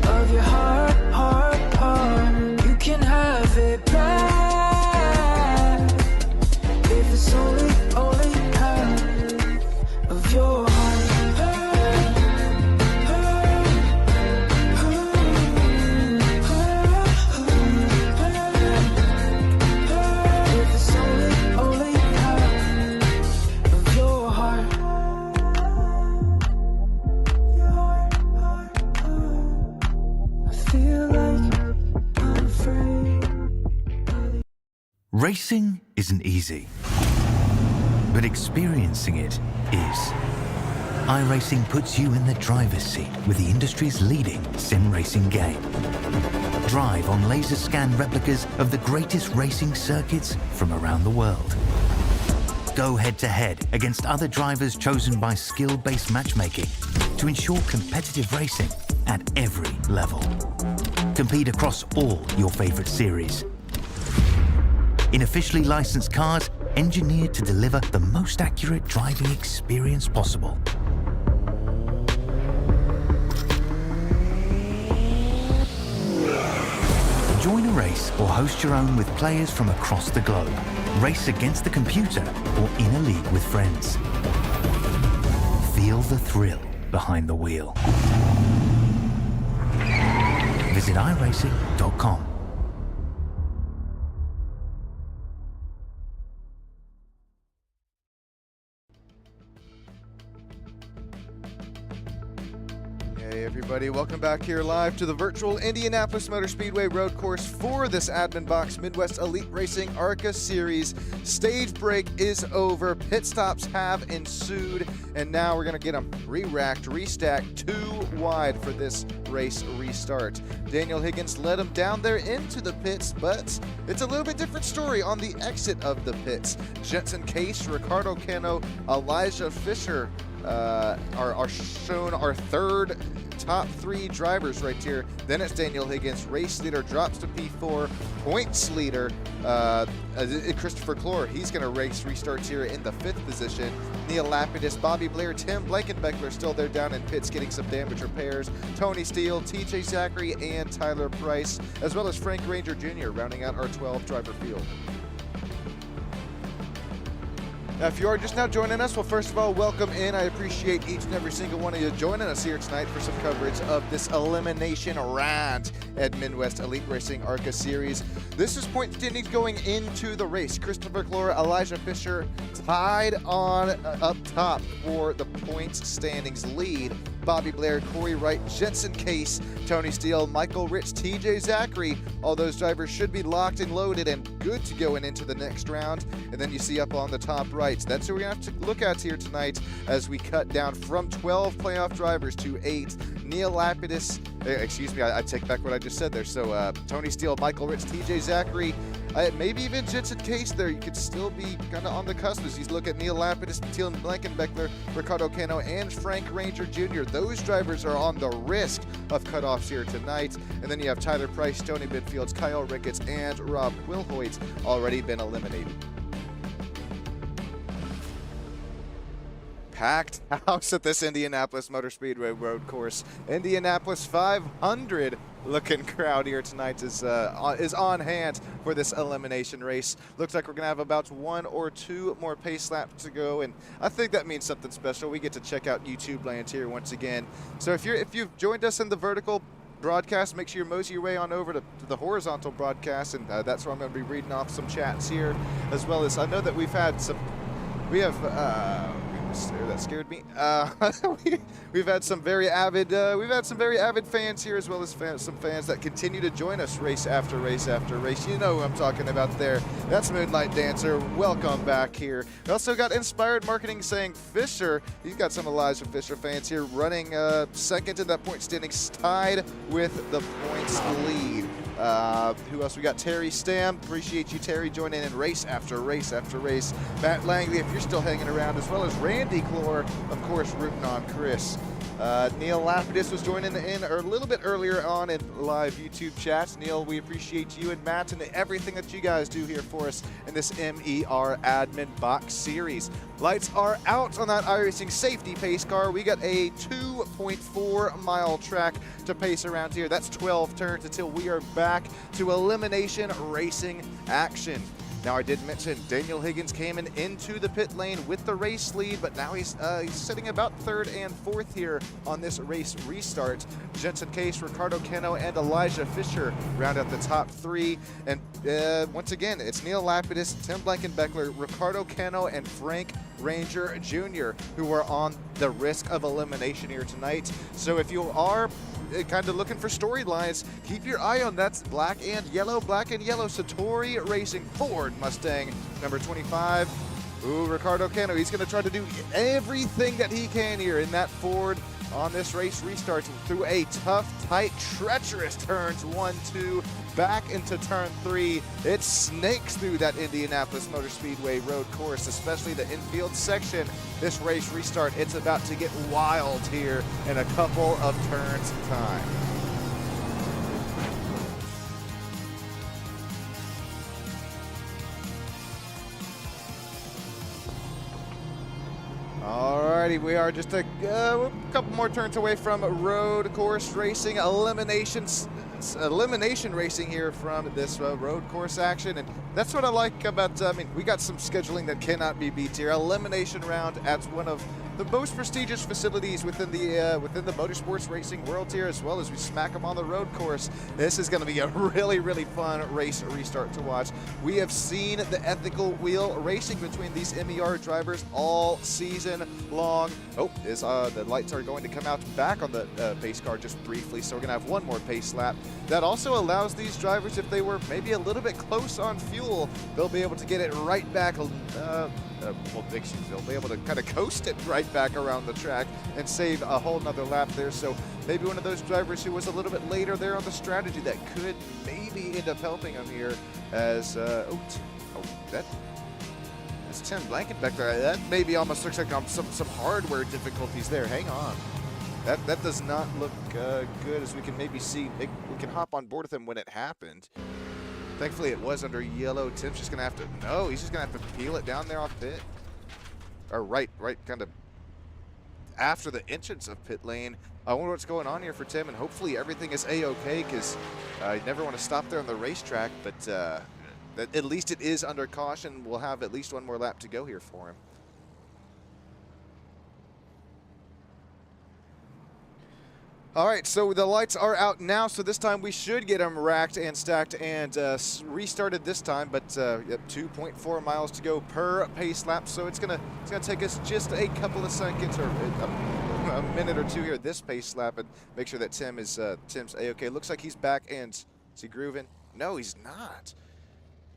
of your heart. You can have it back if it's only half of your heart. If it's only half of your heart. I feel like I'm afraid. Racing isn't easy, but experiencing it is. iRacing puts you in the driver's seat with the industry's leading sim racing game. Drive on laser scan replicas of the greatest racing circuits from around the world. Go head-to-head against other drivers chosen by skill-based matchmaking to ensure competitive racing at every level. Compete across all your favorite series. In officially licensed cars, engineered to deliver the most accurate driving experience possible. Join a race or host your own with players from across the globe. Race against the computer or in a league with friends. Feel the thrill behind the wheel. Visit iRacing.com. Hey everybody, welcome back here live to the virtual Indianapolis Motor Speedway road course for this Admin Box Midwest Elite Racing ARCA Series. Stage break is over, pit stops have ensued, and now we're gonna get them re-racked, restacked, 2 wide for this race restart. Daniel Higgins led them down there into the pits, but it's a little bit different story on the exit of the pits. Jensen Case, Ricardo Cano, Elijah Fisher are shown our third top 3 drivers right here. Then it's Daniel Higgins, race leader, drops to P4, points leader, Christopher Clore. He's going to race restarts here in the 5th position. Neil Lapidus, Bobby Blair, Tim Blankenbeckler still there down in pits getting some damage repairs. Tony Steele, TJ Zachary, and Tyler Price, as well as Frank Ranger Jr. rounding out our 12-driver field. Now, if you are just now joining us, well, first of all, welcome in. I appreciate each and every single one of you joining us here tonight for some coverage of this elimination round at Midwest Elite Racing ARCA Series. This is point standings going into the race. Christopher Clore, Elijah Fisher tied on up top for the points standings lead. Bobby Blair, Corey Wright, Jensen Case, Tony Steele, Michael Rich, TJ Zachary. All those drivers should be locked and loaded and good to going into the next round. And then you see up on the top right, that's who we're going to have to look at here tonight as we cut down from 12 playoff drivers to 8. Neil Lapidus, excuse me, I take back what I just said there. So Tony Steele, Michael Rich, TJ Zachary, maybe even Jensen Case there. You could still be kind of on the cusp as you look at Neil Lapidus, Tim Blankenbeckler, Ricardo Cano, and Frank Ranger Jr. Those drivers are on the risk of cutoffs here tonight. And then you have Tyler Price, Tony Midfields, Kyle Ricketts, and Rob Quilhoit already been eliminated. Packed house at this Indianapolis Motor Speedway road course. Indianapolis 500 looking crowd here tonight is on hand for this elimination race. Looks like we're gonna have about 1 or 2 more pace laps to go, and I think that means something special. We get to check out YouTube land here once again. So if you've joined us in the vertical broadcast, make sure you mosey your way on over to the horizontal broadcast, and that's where I'm going to be reading off some chats here, as well as I know that we've had some. That scared me. We've had some very avid fans here, as well as some fans that continue to join us race after race after race. You know who I'm talking about there. That's Moonlight Dancer. Welcome back here. We also got Inspired Marketing saying Fisher. He's got some Elijah Fisher fans here running second in that point standings, tied with the points lead. Who else? We got Terry Stam. Appreciate you, Terry, joining in race after race after race. Matt Langley, if you're still hanging around, as well as Randy Clore, of course, rooting on Chris. Neil Lapidus was joining in a little bit earlier on in live YouTube chats. Neil, we appreciate you and Matt and everything that you guys do here for us in this MER Admin Box Series. Lights are out on that iRacing safety pace car. We got a 2.4 mile track to pace around here. That's 12 turns until we are back to elimination racing action. Now, I did mention Daniel Higgins came into the pit lane with the race lead, but now he's sitting about 3rd and 4th here on this race restart. Jensen Case, Ricardo Cano, and Elijah Fisher round out the top 3. And once again, it's Neil Lapidus, Tim Blankenbeckler, Ricardo Cano, and Frank Ranger Jr., who are on the risk of elimination here tonight. So if you are kind of looking for storylines, keep your eye on that black and yellow Satori Racing Ford Mustang number 25. Ooh, Ricardo Cano, he's going to try to do everything that he can here in that Ford on this race restart through a tough, tight, treacherous turns 1, 2, back into turn 3. It snakes through that Indianapolis Motor Speedway road course, especially the infield section. This race restart, it's about to get wild here in a couple of turns time. Alrighty, we are just a couple more turns away from road course racing, elimination racing here from this road course action, and that's what I like about. I mean, we got some scheduling that cannot be beat here. Elimination round at one of the most prestigious facilities within the motorsports racing world here, as well as we smack them on the road course. This is going to be a really, really fun race restart to watch. We have seen the ethical wheel racing between these MER drivers all season long. Oh, the lights are going to come out back on the pace car just briefly, so we're going to have one more pace lap. That also allows these drivers, if they were maybe a little bit close on fuel, they'll be able to get it right back. They'll be able to kind of coast it right back around the track and save a whole nother lap there. So maybe one of those drivers who was a little bit later there on the strategy that could maybe end up helping him here as, that's Tim Blankenbeck there. That maybe almost looks like some hardware difficulties there. Hang on. That does not look good, as we can maybe see. We can hop on board with him when it happened. Thankfully, it was under yellow. Tim's just going to have to, no, he's just going to have to peel it down there off pit. Or right kind of after the entrance of pit lane. I wonder what's going on here for Tim, and hopefully everything is A-okay, because I never want to stop there on the racetrack, but at least it is under caution. We'll have at least one more lap to go here for him. All right, so the lights are out now, so this time we should get them racked and stacked and restarted this time, but 2.4 miles to go per pace lap, so it's gonna take us just a couple of seconds or a minute or two here this pace lap and make sure that Tim's A-okay. Looks like he's back, and is he grooving? No, he's not.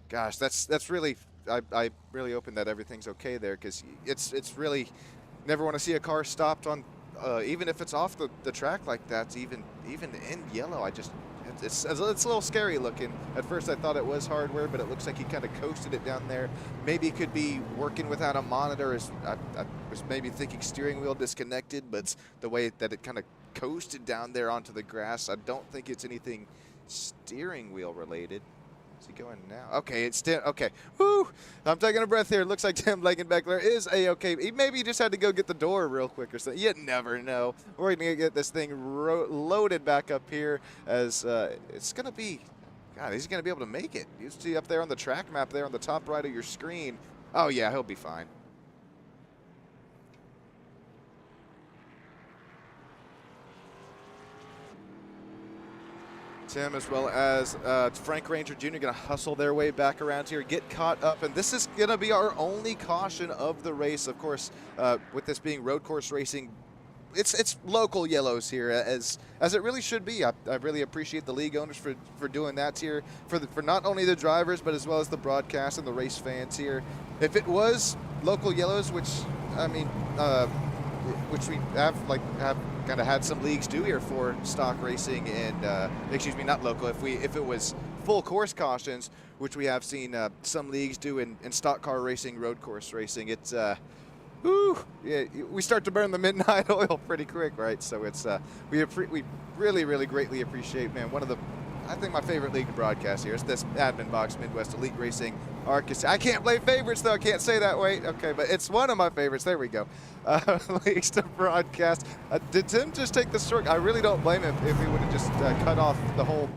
Gosh, that's really, I really hoping that everything's okay there, because it's really, never want to see a car stopped on, even if it's off the track like that, even in yellow. It's a little scary looking. At first I thought it was hardware, but it looks like he kind of coasted it down there. Maybe it could be working without a monitor. I was maybe thinking steering wheel disconnected, but the way that it kind of coasted down there onto the grass, I don't think it's anything steering wheel related. Is he going now? Okay, it's still okay. Woo! I'm taking a breath here. It looks like Tim Blankenbeck is A-okay. Maybe he just had to go get the door real quick or something. You never know. We're going to get this thing loaded back up here, as it's going to be, God, he's going to be able to make it. You see up there on the track map there on the top right of your screen. Oh, yeah, he'll be fine. Tim, as well as Frank Ranger Jr., going to hustle their way back around here, get caught up, and this is going to be our only caution of the race. Of course, with this being road course racing, it's local yellows here, as it really should be. I really appreciate the league owners for doing that here, for not only the drivers, but as well as the broadcast and the race fans here. If it was local yellows, which, I mean, which we have kind of had some leagues do here for stock racing and excuse me, not local. If it was full course cautions, which we have seen some leagues do in stock car racing, road course racing, it's yeah, we start to burn the midnight oil pretty quick, right? So it's we really greatly appreciate, man, one of the, I think my favorite league to broadcast here is this Admin Box Midwest Elite Racing Arcus. I can't play favorites, though. I can't say that. Wait, okay, but it's one of my favorites. There we go. Leagues to broadcast. Did Tim just take the short? I really don't blame him if he would have just cut off the whole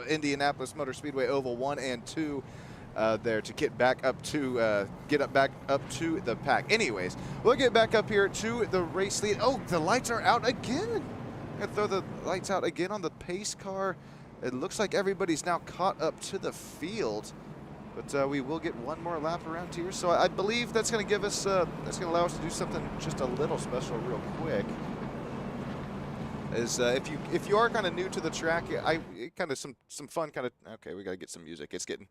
Indianapolis Motor Speedway Oval 1 and 2 there to get back up to back up to the pack. Anyways, we'll get back up here to the race lead. Oh, the lights are out again. Gonna throw the lights out again on the pace car. It looks like everybody's now caught up to the field, but we will get one more lap around here. So I believe that's going to give us, that's going to allow us to do something just a little special real quick. Is if you are kind of new to the track, kind of some fun kind of, okay, we got to get some music. It's getting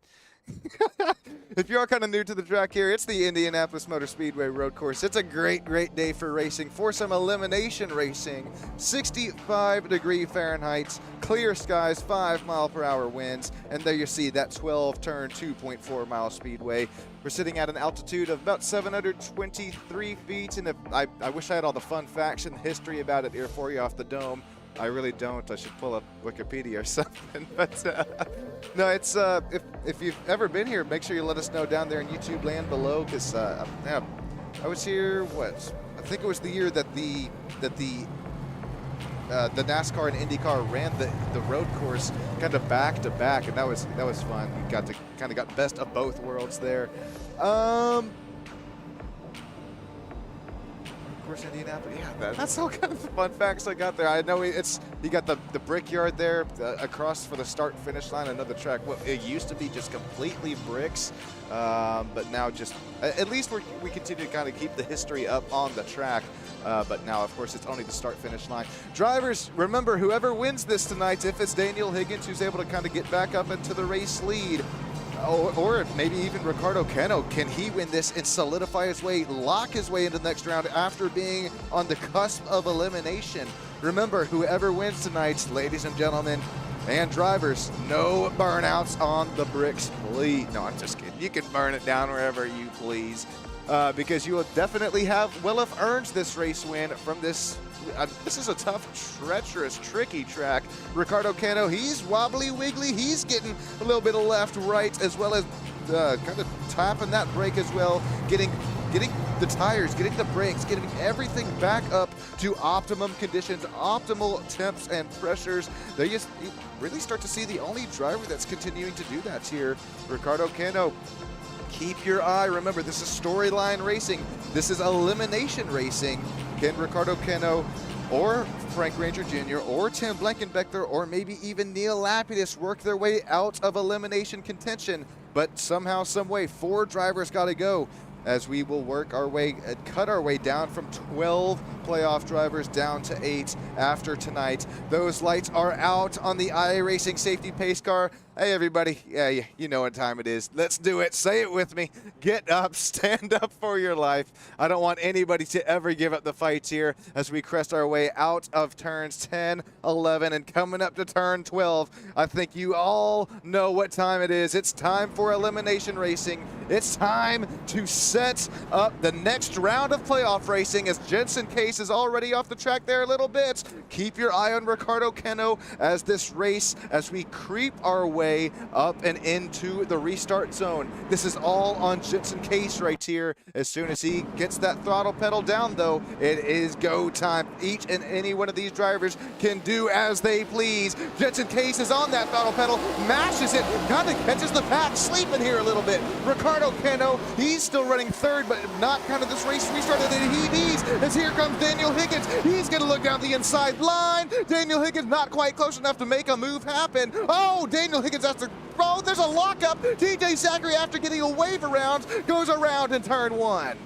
If you are kind of new to the track here, it's the Indianapolis Motor Speedway road course. It's a great day for racing, for some elimination racing. 65-degree Fahrenheit, clear skies, 5-mile-per-hour winds, and there you see that 12-turn, 2.4-mile speedway. We're sitting at an altitude of about 723 feet, and I wish I had all the fun facts and history about it here for you off the dome. I really don't. I should pull up Wikipedia or something. But no, it's if you've ever been here, make sure you let us know down there in YouTube land below. Because yeah, I was here. What? I think it was the year that the NASCAR and IndyCar ran the road course kind of back to back, and that was fun. You got to kind of got best of both worlds there. Of course, Indianapolis. Yeah, that's all kind of the fun facts I got there. I know you got the brickyard there across for the start-finish line. Another track. Well, it used to be just completely bricks, but now just at least we continue to kind of keep the history up on the track. But now, of course, it's only the start-finish line. Drivers, remember, whoever wins this tonight, if it's Daniel Higgins who's able to kind of get back up into the race lead, or maybe even Ricardo Cano, can he win this and solidify his way, lock his way into the next round after being on the cusp of elimination? Remember, whoever wins tonight, ladies and gentlemen, and drivers, no burnouts on the bricks, please. No, I'm just kidding. You can burn it down wherever you please, because you will definitely have earned this race win from this. This is a tough, treacherous, tricky track. Ricardo Cano, he's wobbly wiggly. He's getting a little bit of left, right, as well as kind of tapping that brake as well, getting the tires, getting the brakes, getting everything back up to optimum conditions, optimal temps and pressures. You really start to see the only driver that's continuing to do that here, Ricardo Cano. Keep your eye. Remember, this is storyline racing. This is elimination racing. Can Ricardo Cano or Frank Ranger Jr. or Tim Blankenbeckler or maybe even Neil Lapidus work their way out of elimination contention? But somehow, some way, 4 drivers got to go as we will work our way, cut our way down from 12 playoff drivers down to 8 after tonight. Those lights are out on the iRacing safety pace car. Hey, everybody. Yeah, you know what time it is. Let's do it. Say it with me. Get up. Stand up for your life. I don't want anybody to ever give up the fight here as we crest our way out of turns 10, 11, and coming up to turn 12. I think you all know what time it is. It's time for elimination racing. It's time to set up the next round of playoff racing as Jensen Case is already off the track there a little bit. Keep your eye on Ricardo Cano as this race, as we creep our way up and into the restart zone. This is all on Jensen Case right here. As soon as he gets that throttle pedal down, though, it is go time. Each and any one of these drivers can do as they please. Jensen Case is on that throttle pedal, mashes it, kind of catches the pack, sleeping here a little bit. Ricardo Cano, he's still running third, but not kind of this race restart that he needs, as here comes Daniel Higgins. He's going to look down the inside line. Daniel Higgins not quite close enough to make a move happen. Oh, Daniel Higgins has to, oh, there's a lockup. TJ Zachary, after getting a wave around, goes around in turn 1.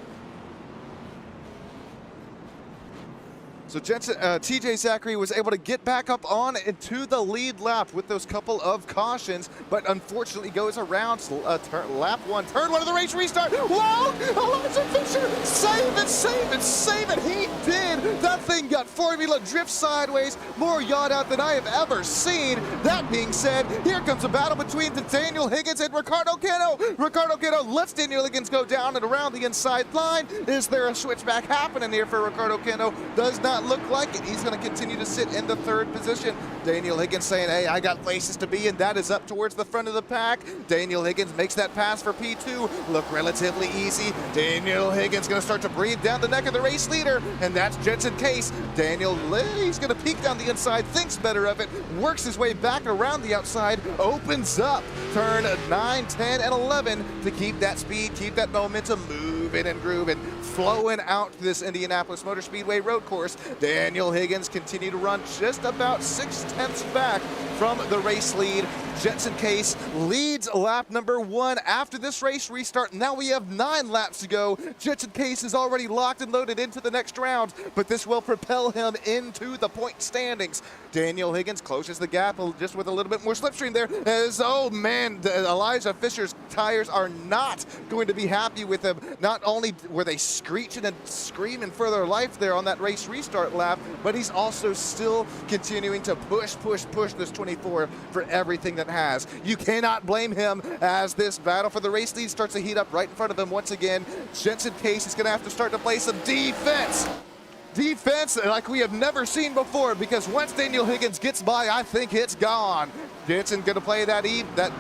So TJ Zachary was able to get back up on into the lead lap with those couple of cautions, but unfortunately goes around lap 1, turn 1 of the race restart. Whoa! Elijah Fisher, save it, save it, save it. He did. That thing got formula drift sideways, more yacht out than I have ever seen. That being said, here comes a battle between Daniel Higgins and Ricardo Cano. Ricardo Cano lets Daniel Higgins go down and around the inside line. Is there a switchback happening here for Ricardo Cano? Does not look like it. He's going to continue to sit in the 3rd position. Daniel Higgins saying, hey, I got places to be, and that is up towards the front of the pack. Daniel Higgins makes that pass for P2. Look relatively easy. Daniel Higgins going to start to breathe down the neck of the race leader, and that's Jensen Case. Daniel, he's going to peek down the inside, thinks better of it, works his way back around the outside, opens up turn 9, 10, and 11 to keep that speed, keep that momentum, move moving and grooving, flowing out this Indianapolis Motor Speedway road course. Daniel Higgins continue to run just about 6/10 back from the race lead. Jensen Case leads lap number 1 after this race restart. Now we have 9 laps to go. Jensen Case is already locked and loaded into the next round, but this will propel him into the point standings. Daniel Higgins closes the gap just with a little bit more slipstream there. As, oh man, Elijah Fisher's tires are not going to be happy with him. Not only were they screeching and screaming for their life there on that race restart lap, but he's also still continuing to push this 24 for everything that has. You cannot blame him as this battle for the race lead starts to heat up right in front of him once again. Jensen Case is going to have to start to play some defense. Defense like we have never seen before, because once Daniel Higgins gets by, I think it's gone. Jensen going to play that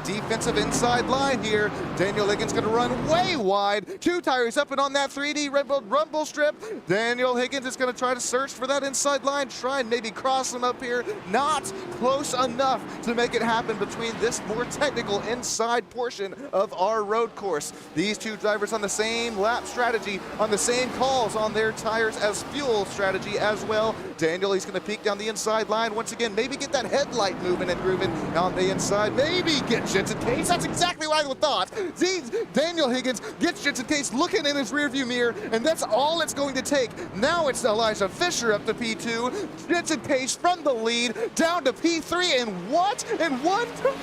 defensive inside line here. Daniel Higgins going to run way wide. 2 tires up and on that 3D rumble strip. Daniel Higgins is going to try to search for that inside line, try and maybe cross him up here. Not close enough to make it happen between this more technical inside portion of our road course. These 2 drivers on the same lap strategy, on the same calls on their tires as fuel strategy as well. Daniel, he's going to peek down the inside line once again, maybe get that headlight moving and grooving on the inside, maybe get Jensen Case. That's exactly what I thought. Daniel Higgins gets Jensen Case looking in his rearview mirror, and that's all it's going to take. Now it's Elijah Fisher up to P2, Jensen Case from the lead down to P3, and what? In 1 turn,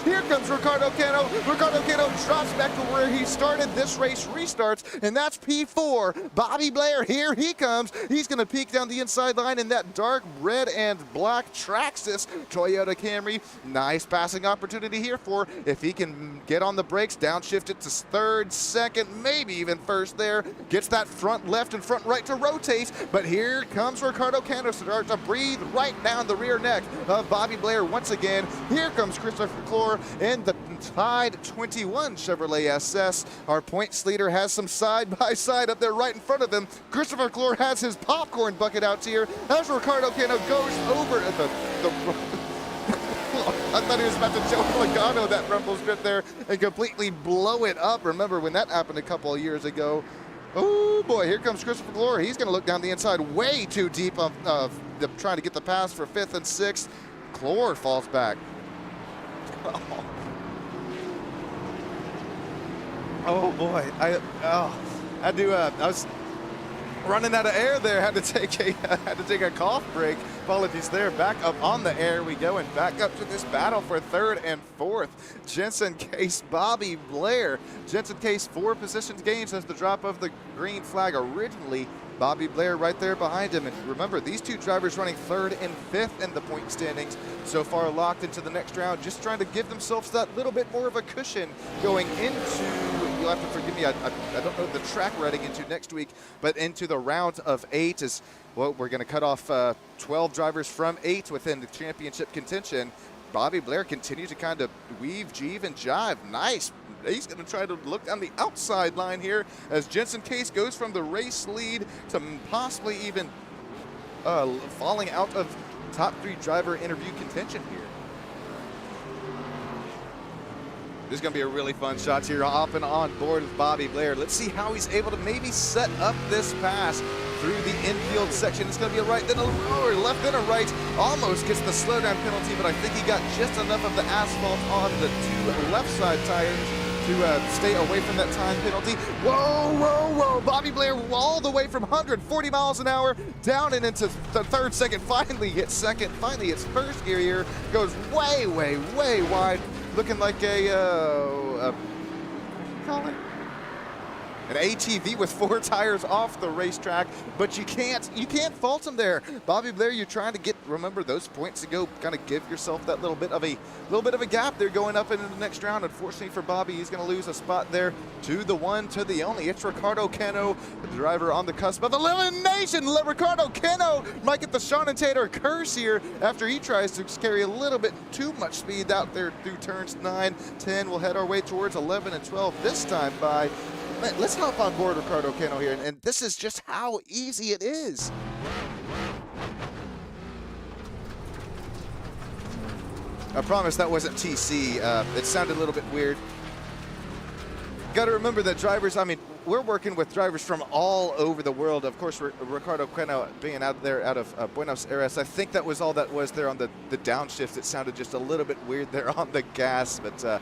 here comes Ricardo Cano. Ricardo Cano drops back to where he started. This race restarts, and that's P4. Bobby Blair, here he comes. He's going to peek down the inside line in that dark red and black Traxxas Toyota Camry. Nice passing opportunity here for, if he can get on the brakes, downshift it to 3rd, 2nd, maybe even 1st there. Gets that front left and front right to rotate, but here comes Ricardo Cano, starts to breathe right down the rear neck of Bobby Blair once again. Here comes Christopher Clore in the Tide 21 Chevrolet SS. Our points leader has some side-by-side up there right in front of him. Christopher Clore has his popcorn bucket out here as Ricardo Cano goes over at the I thought he was about to Joe Logano that rumble strip there and completely blow it up. Remember when that happened a couple of years ago. Oh boy, here comes Christopher Clore. He's going to look down the inside way too deep of trying to get the pass for 5th and 6th. Clore falls back. Oh boy, I was running out of air there. Had to take a cough break. Apologies there. Back up on the air we go, and back up to this battle for 3rd and 4th. Jensen Case, Bobby Blair. Jensen Case 4 position gains as the drop of the green flag originally. Bobby Blair right there behind him. And remember, these 2 drivers running 3rd and 5th in the point standings so far, locked into the next round, just trying to give themselves that little bit more of a cushion going into, you'll have to forgive me, I don't know the track we're heading into next week, but into the round of 8 is, well, we're going to cut off 12 drivers from 8 within the championship contention. Bobby Blair continues to kind of weave, jeeve, and jive. Nice. He's going to try to look down the outside line here as Jensen Case goes from the race lead to possibly even falling out of top 3 driver interview contention here. This is going to be a really fun shot here, off and on board with Bobby Blair. Let's see how he's able to maybe set up this pass through the infield section. It's going to be a right, then a left, then a right. Almost gets the slowdown penalty, but I think he got just enough of the asphalt on the 2 left side tires to stay away from that time penalty. Whoa, whoa, whoa. Bobby Blair all the way from 140 miles an hour down and into the 3rd, 2nd, finally hits 2nd, finally hits 1st gear here. Goes way, way, way wide. Looking like a call it? An ATV with 4 tires off the racetrack, but you can't fault him there. Bobby Blair, you're trying to get, remember, those points to go, kind of give yourself that little bit of a gap there going up into the next round. Unfortunately for Bobby, he's going to lose a spot there to the one, to the only. It's Ricardo Cano, the driver on the cusp of elimination. Ricardo Cano might get the Sean and Tater curse here after he tries to carry a little bit too much speed out there through turns 9, 10. We'll head our way towards 11 and 12 this time by. Let's hop on board Ricardo Cano here, and this is just how easy it is. I promise that wasn't TC. It sounded a little bit weird. Got to remember that drivers, I mean, we're working with drivers from all over the world. Of course, Ricardo Queno being out of Buenos Aires. I think that was all that was there on the downshift. It sounded just a little bit weird there on the gas, but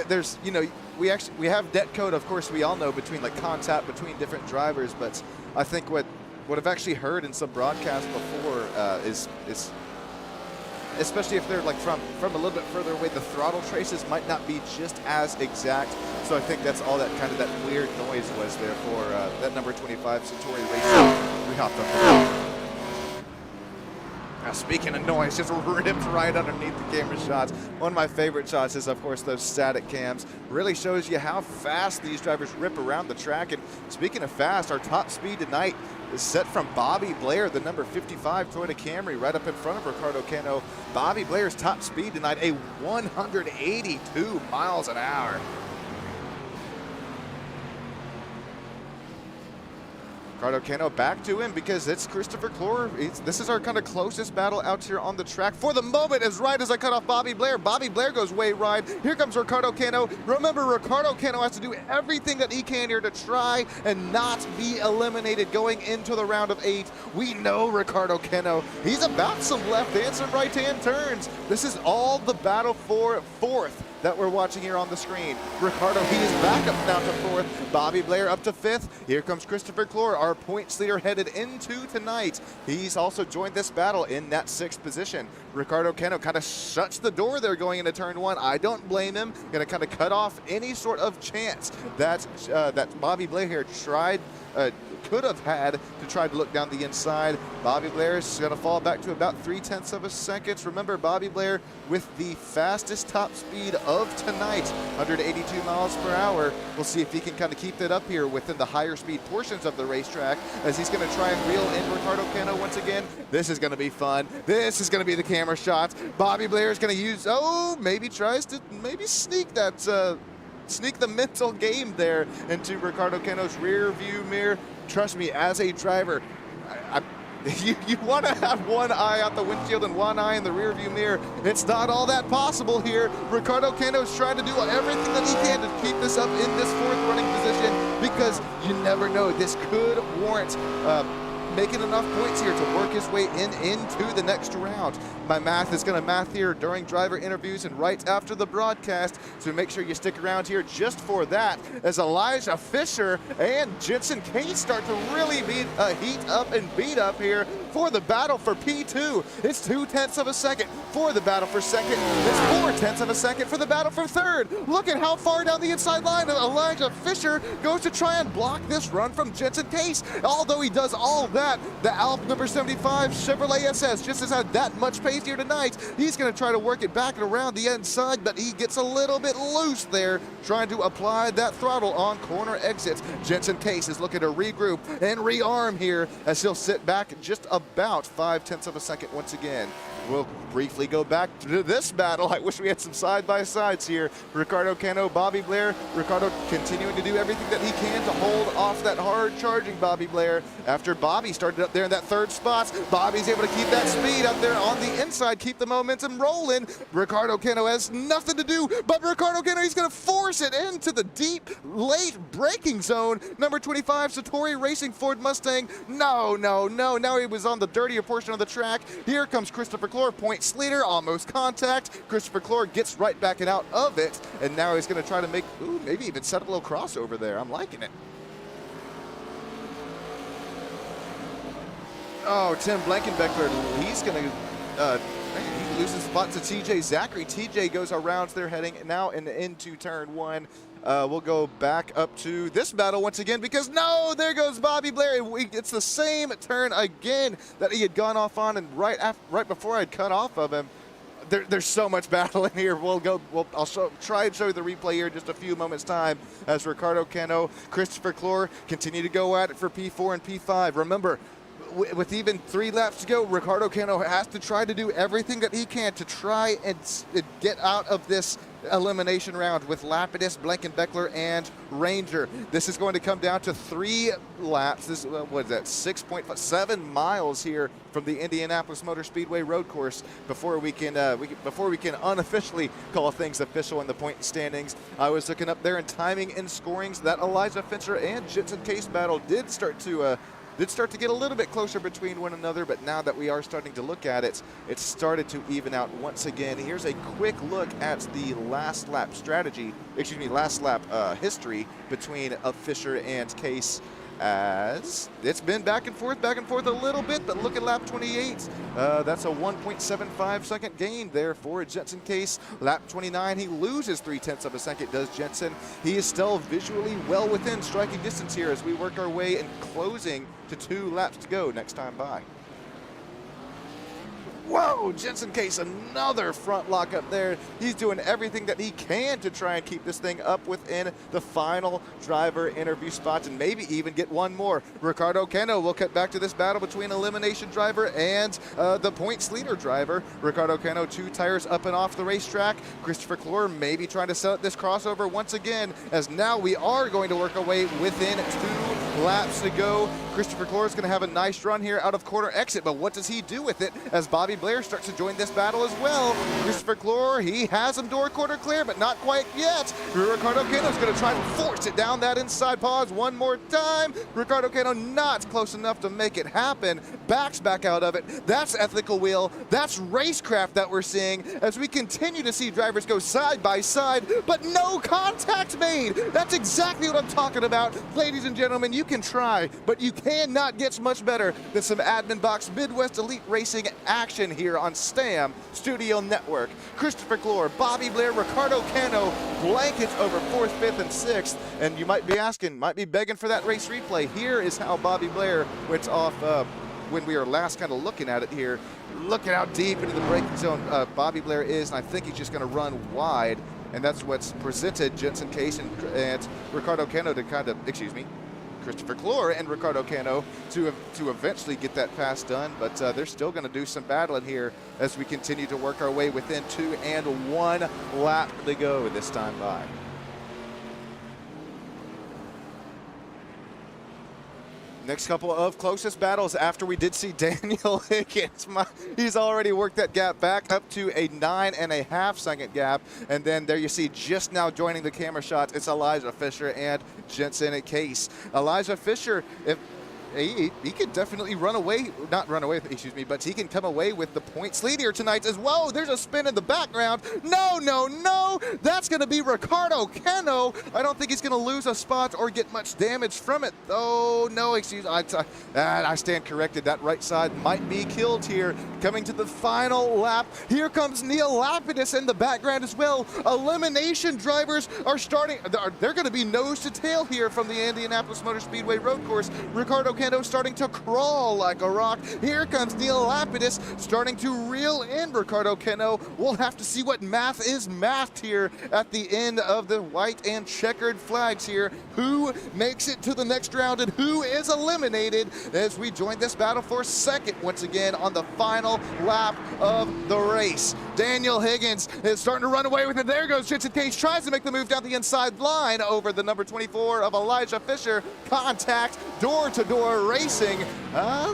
there's, you know, we have debt code, of course, we all know, between like contact between different drivers, but I think what I've actually heard in some broadcasts before is especially if they're like from a little bit further away, the throttle traces might not be just as exact. So I think that's all that kind of that weird noise was there for that number 25 Satori Racing. We hopped up. Now, speaking of noise, just ripped right underneath the camera shots. One of my favorite shots is, of course, those static cams. Really shows you how fast these drivers rip around the track. And speaking of fast, our top speed tonight is set from Bobby Blair, the number 55 Toyota Camry, right up in front of Ricardo Queno. Bobby Blair's top speed tonight, a 182 miles an hour. Ricardo Queno back to him because it's Christopher Clore. This is our kind of closest battle out here on the track. For the moment, as right as I cut off Bobby Blair goes way wide. Here comes Ricardo Queno. Remember, Ricardo Queno has to do everything that he can here to try and not be eliminated going into the round of 8. We know Ricardo Queno. He's about some left and some right-hand turns. This is all the battle for 4th that we're watching here on the screen. Ricardo, he is back up now to 4th. Bobby Blair up to 5th. Here comes Christopher Clore, our points leader headed into tonight. He's also joined this battle in that 6th position. Ricardo Queno kind of shuts the door there going into turn 1. I don't blame him. Going to kind of cut off any sort of chance that Bobby Blair here could have had to try to look down the inside. Bobby Blair is going to fall back to about 0.3 of a second. Remember, Bobby Blair with the fastest top speed of tonight, 182 miles per hour. We'll see if he can kind of keep that up here within the higher speed portions of the racetrack as he's going to try and reel in Ricardo Queno once again. This is going to be fun. This is going to be the camera shots. Bobby Blair is going to use, tries to sneak that, sneak the mental game there into Ricardo Queno's rear view mirror. Trust me, as a driver, you want to have one eye out the windshield and one eye in the rear view mirror. It's not all that possible here. Ricardo Queno's trying to do everything that he can to keep this up in this 4th running position because you never know. This could warrant making enough points here to work his way into the next round. My math is going to math here during driver interviews and right after the broadcast, so make sure you stick around here just for that as Elijah Fisher and Jensen Case start to really heat up and beat up here for the battle for P2. It's 0.2 of a second for the battle for 2nd. It's 0.4 of a second for the battle for 3rd. Look at how far down the inside line Elijah Fisher goes to try and block this run from Jensen Case. Although he does all that, the Alp number 75 Chevrolet SS just has had that much pace here tonight. He's going to try to work it back and around the inside, but he gets a little bit loose there trying to apply that throttle on corner exits. Jensen Case is looking to regroup and rearm here as he'll sit back just about 0.5 of a second once again. We'll briefly go back to this battle. I wish we had some side-by-sides here. Ricardo Queno, Bobby Blair. Ricardo continuing to do everything that he can to hold off that hard-charging Bobby Blair. After Bobby started up there in that 3rd spot, Bobby's able to keep that speed up there on the inside, keep the momentum rolling. Ricardo Queno has nothing to do, but Ricardo Queno, he's going to force it into the deep, late braking zone. Number 25, Satori Racing Ford Mustang. No. Now he was on the dirtier portion of the track. Here comes Christopher Clore, points leader, almost contact. Christopher Clore gets right back and out of it, and now he's going to try to make, maybe even set up a little crossover there. I'm liking it. Oh, Tim Blankenbeckler, he's going to, he loses spot to TJ Zachary. TJ goes around, they're heading now into turn 1. We'll go back up to this battle once again because there goes Bobby Blair. It's the same turn again that he had gone off on, and right before I'd cut off of him. There's so much battle in here. I'll try and show you the replay here in just a few moments time as Ricardo Queno, Christopher Clore continue to go at it for P4 and P5. Remember, with even 3 laps to go, Ricardo Cano has to try to do everything that he can to try and get out of this elimination round with Lapidus, Blankenbeckler, and Ranger. This is going to come down to 3 laps. This what is that, 6.7 miles here from the Indianapolis Motor Speedway road course before we can unofficially call things official in the point standings. I was looking up there in timing and scorings. That Elijah Fincher and Jensen Case battle did start to get a little bit closer between one another, but now that we are starting to look at it, it's started to even out once again. Here's a quick look at the last lap history between Fisher and Case, as it's been back and forth a little bit, but look at lap 28. That's a 1.75 second gain there for Jensen Case. Lap 29, he loses 0.3 of a second, does Jensen. He is still visually well within striking distance here as we work our way and closing to 2 laps to go next time by. Whoa, Jensen Case, another front lock up there. He's doing everything that he can to try and keep this thing up within the final driver interview spots and maybe even get one more. Ricardo Cano will cut back to this battle between elimination driver and the points leader driver. Ricardo Cano 2 tires up and off the racetrack. Christopher Clore maybe trying to set up this crossover once again, as now we are going to work our way within 2 laps to go. Christopher Clore is going to have a nice run here out of corner exit, but what does he do with it as Bobby Blair starts to join this battle as well? Christopher Clore, he has him door corner clear, but not quite yet. Ricardo Cano is going to try and force it down that inside pause one more time. Ricardo Cano not close enough to make it happen. Backs back out of it. That's ethical wheel. That's racecraft that we're seeing as we continue to see drivers go side by side, but no contact made. That's exactly what I'm talking about. Ladies and gentlemen, you can try, but you cannot get much better than some Admin Box Midwest Elite Racing action here on STAM Studio Network. Christopher Clore, Bobby Blair, Ricardo Cano, blankets over 4th, 5th, and 6th. And you might be asking, might be begging for that race replay. Here is how Bobby Blair went off when we were last kind of looking at it here. Look at how deep into the braking zone Bobby Blair is, and I think he's just going to run wide. And that's what's presented Jensen Case and Ricardo Cano to kind of, Christopher Clore and Ricardo Cano to eventually get that pass done, but they're still going to do some battling here as we continue to work our way within 2 and 1 lap to go this time by. Next couple of closest battles after we did see Daniel Higgins. He's already worked that gap back up to a 9.5 second gap. And then there you see just now joining the camera shots, it's Elijah Fisher and Jensen Case. Elijah Fisher, if he could definitely not run away, but he can come away with the points lead here tonight as well. There's a spin in the background. No, that's going to be Ricardo Cano. I don't think he's going to lose a spot or get much damage from it. Oh, no, I stand corrected. That right side might be killed here. Coming to the final lap, here comes Neil Lapidus in the background as well. Elimination drivers are starting. They're going to be nose to tail here from the Indianapolis Motor Speedway road course. Ricardo Cano starting to crawl like a rock. Here comes Neil Lapidus starting to reel in Ricardo Cano. We'll have to see what math is mathed here at the end of the white and checkered flags here. Who makes it to the next round and who is eliminated as we join this battle for second once again on the final lap of the race. Daniel Higgins is starting to run away with it. There goes Jensen Case, tries to make the move down the inside line over the number 24 of Elijah Fisher. Contact, door-to-door racing.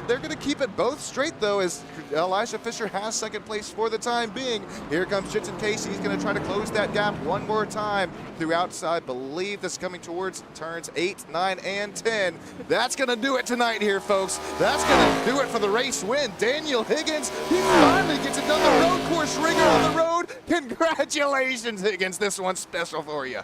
They're going to keep it both straight, though, as Elijah Fisher has second place for the time being. Here comes Jensen Case. He's going to try to close that gap one more time throughout. I believe this is coming towards turns 8, 9, and 10. That's going to do it tonight here, folks. That's going to do it for the race win. Daniel Higgins, he finally gets another road course ringer on the road. Congratulations, Higgins. This one's special for you.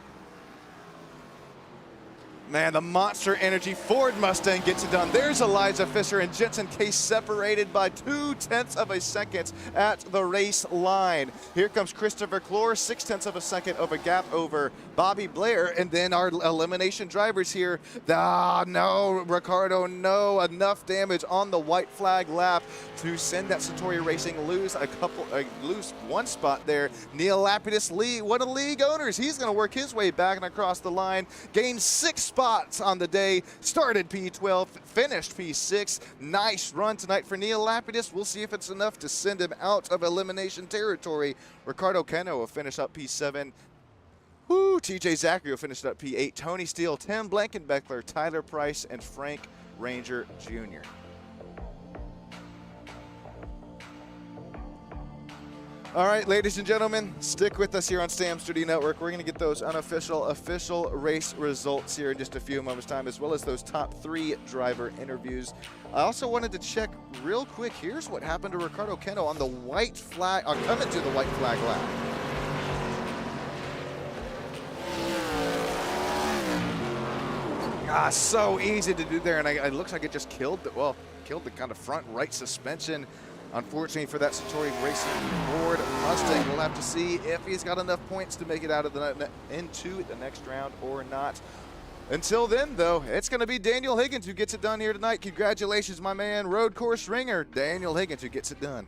Man, the Monster Energy Ford Mustang gets it done. There's Elijah Fisher and Jensen Case separated by 0.2 of a second at the race line. Here comes Christopher Clore, 0.6 of a second of a gap over Bobby Blair. And then our elimination drivers here. No, Ricardo, no. Enough damage on the white flag lap to send that Satori Racing lose one spot there. Neil Lapidus, one of the league owners, he's going to work his way back and across the line, gain 6 spots on the day. Started P12, finished P6. Nice run tonight for Neil Lapidus. We'll see if it's enough to send him out of elimination territory. Ricardo Keno will finish up P7. TJ Zachary will finish up P8. Tony Steele, Tim Blankenbeckler, Tyler Price, and Frank Ranger Jr. All right, ladies and gentlemen, stick with us here on Stam Studio Network. We're going to get those official race results here in just a few moments' time, as well as those top 3 driver interviews. I also wanted to check real quick. Here's what happened to Ricardo Keno on the white flag, coming to the white flag lap. So easy to do there, and it looks like it just killed the kind of front right suspension. Unfortunately for that Satori Racing Ford Mustang, we'll have to see if he's got enough points to make it out of into the next round or not. Until then, though, it's going to be Daniel Higgins who gets it done here tonight. Congratulations, my man, road course ringer, Daniel Higgins, who gets it done.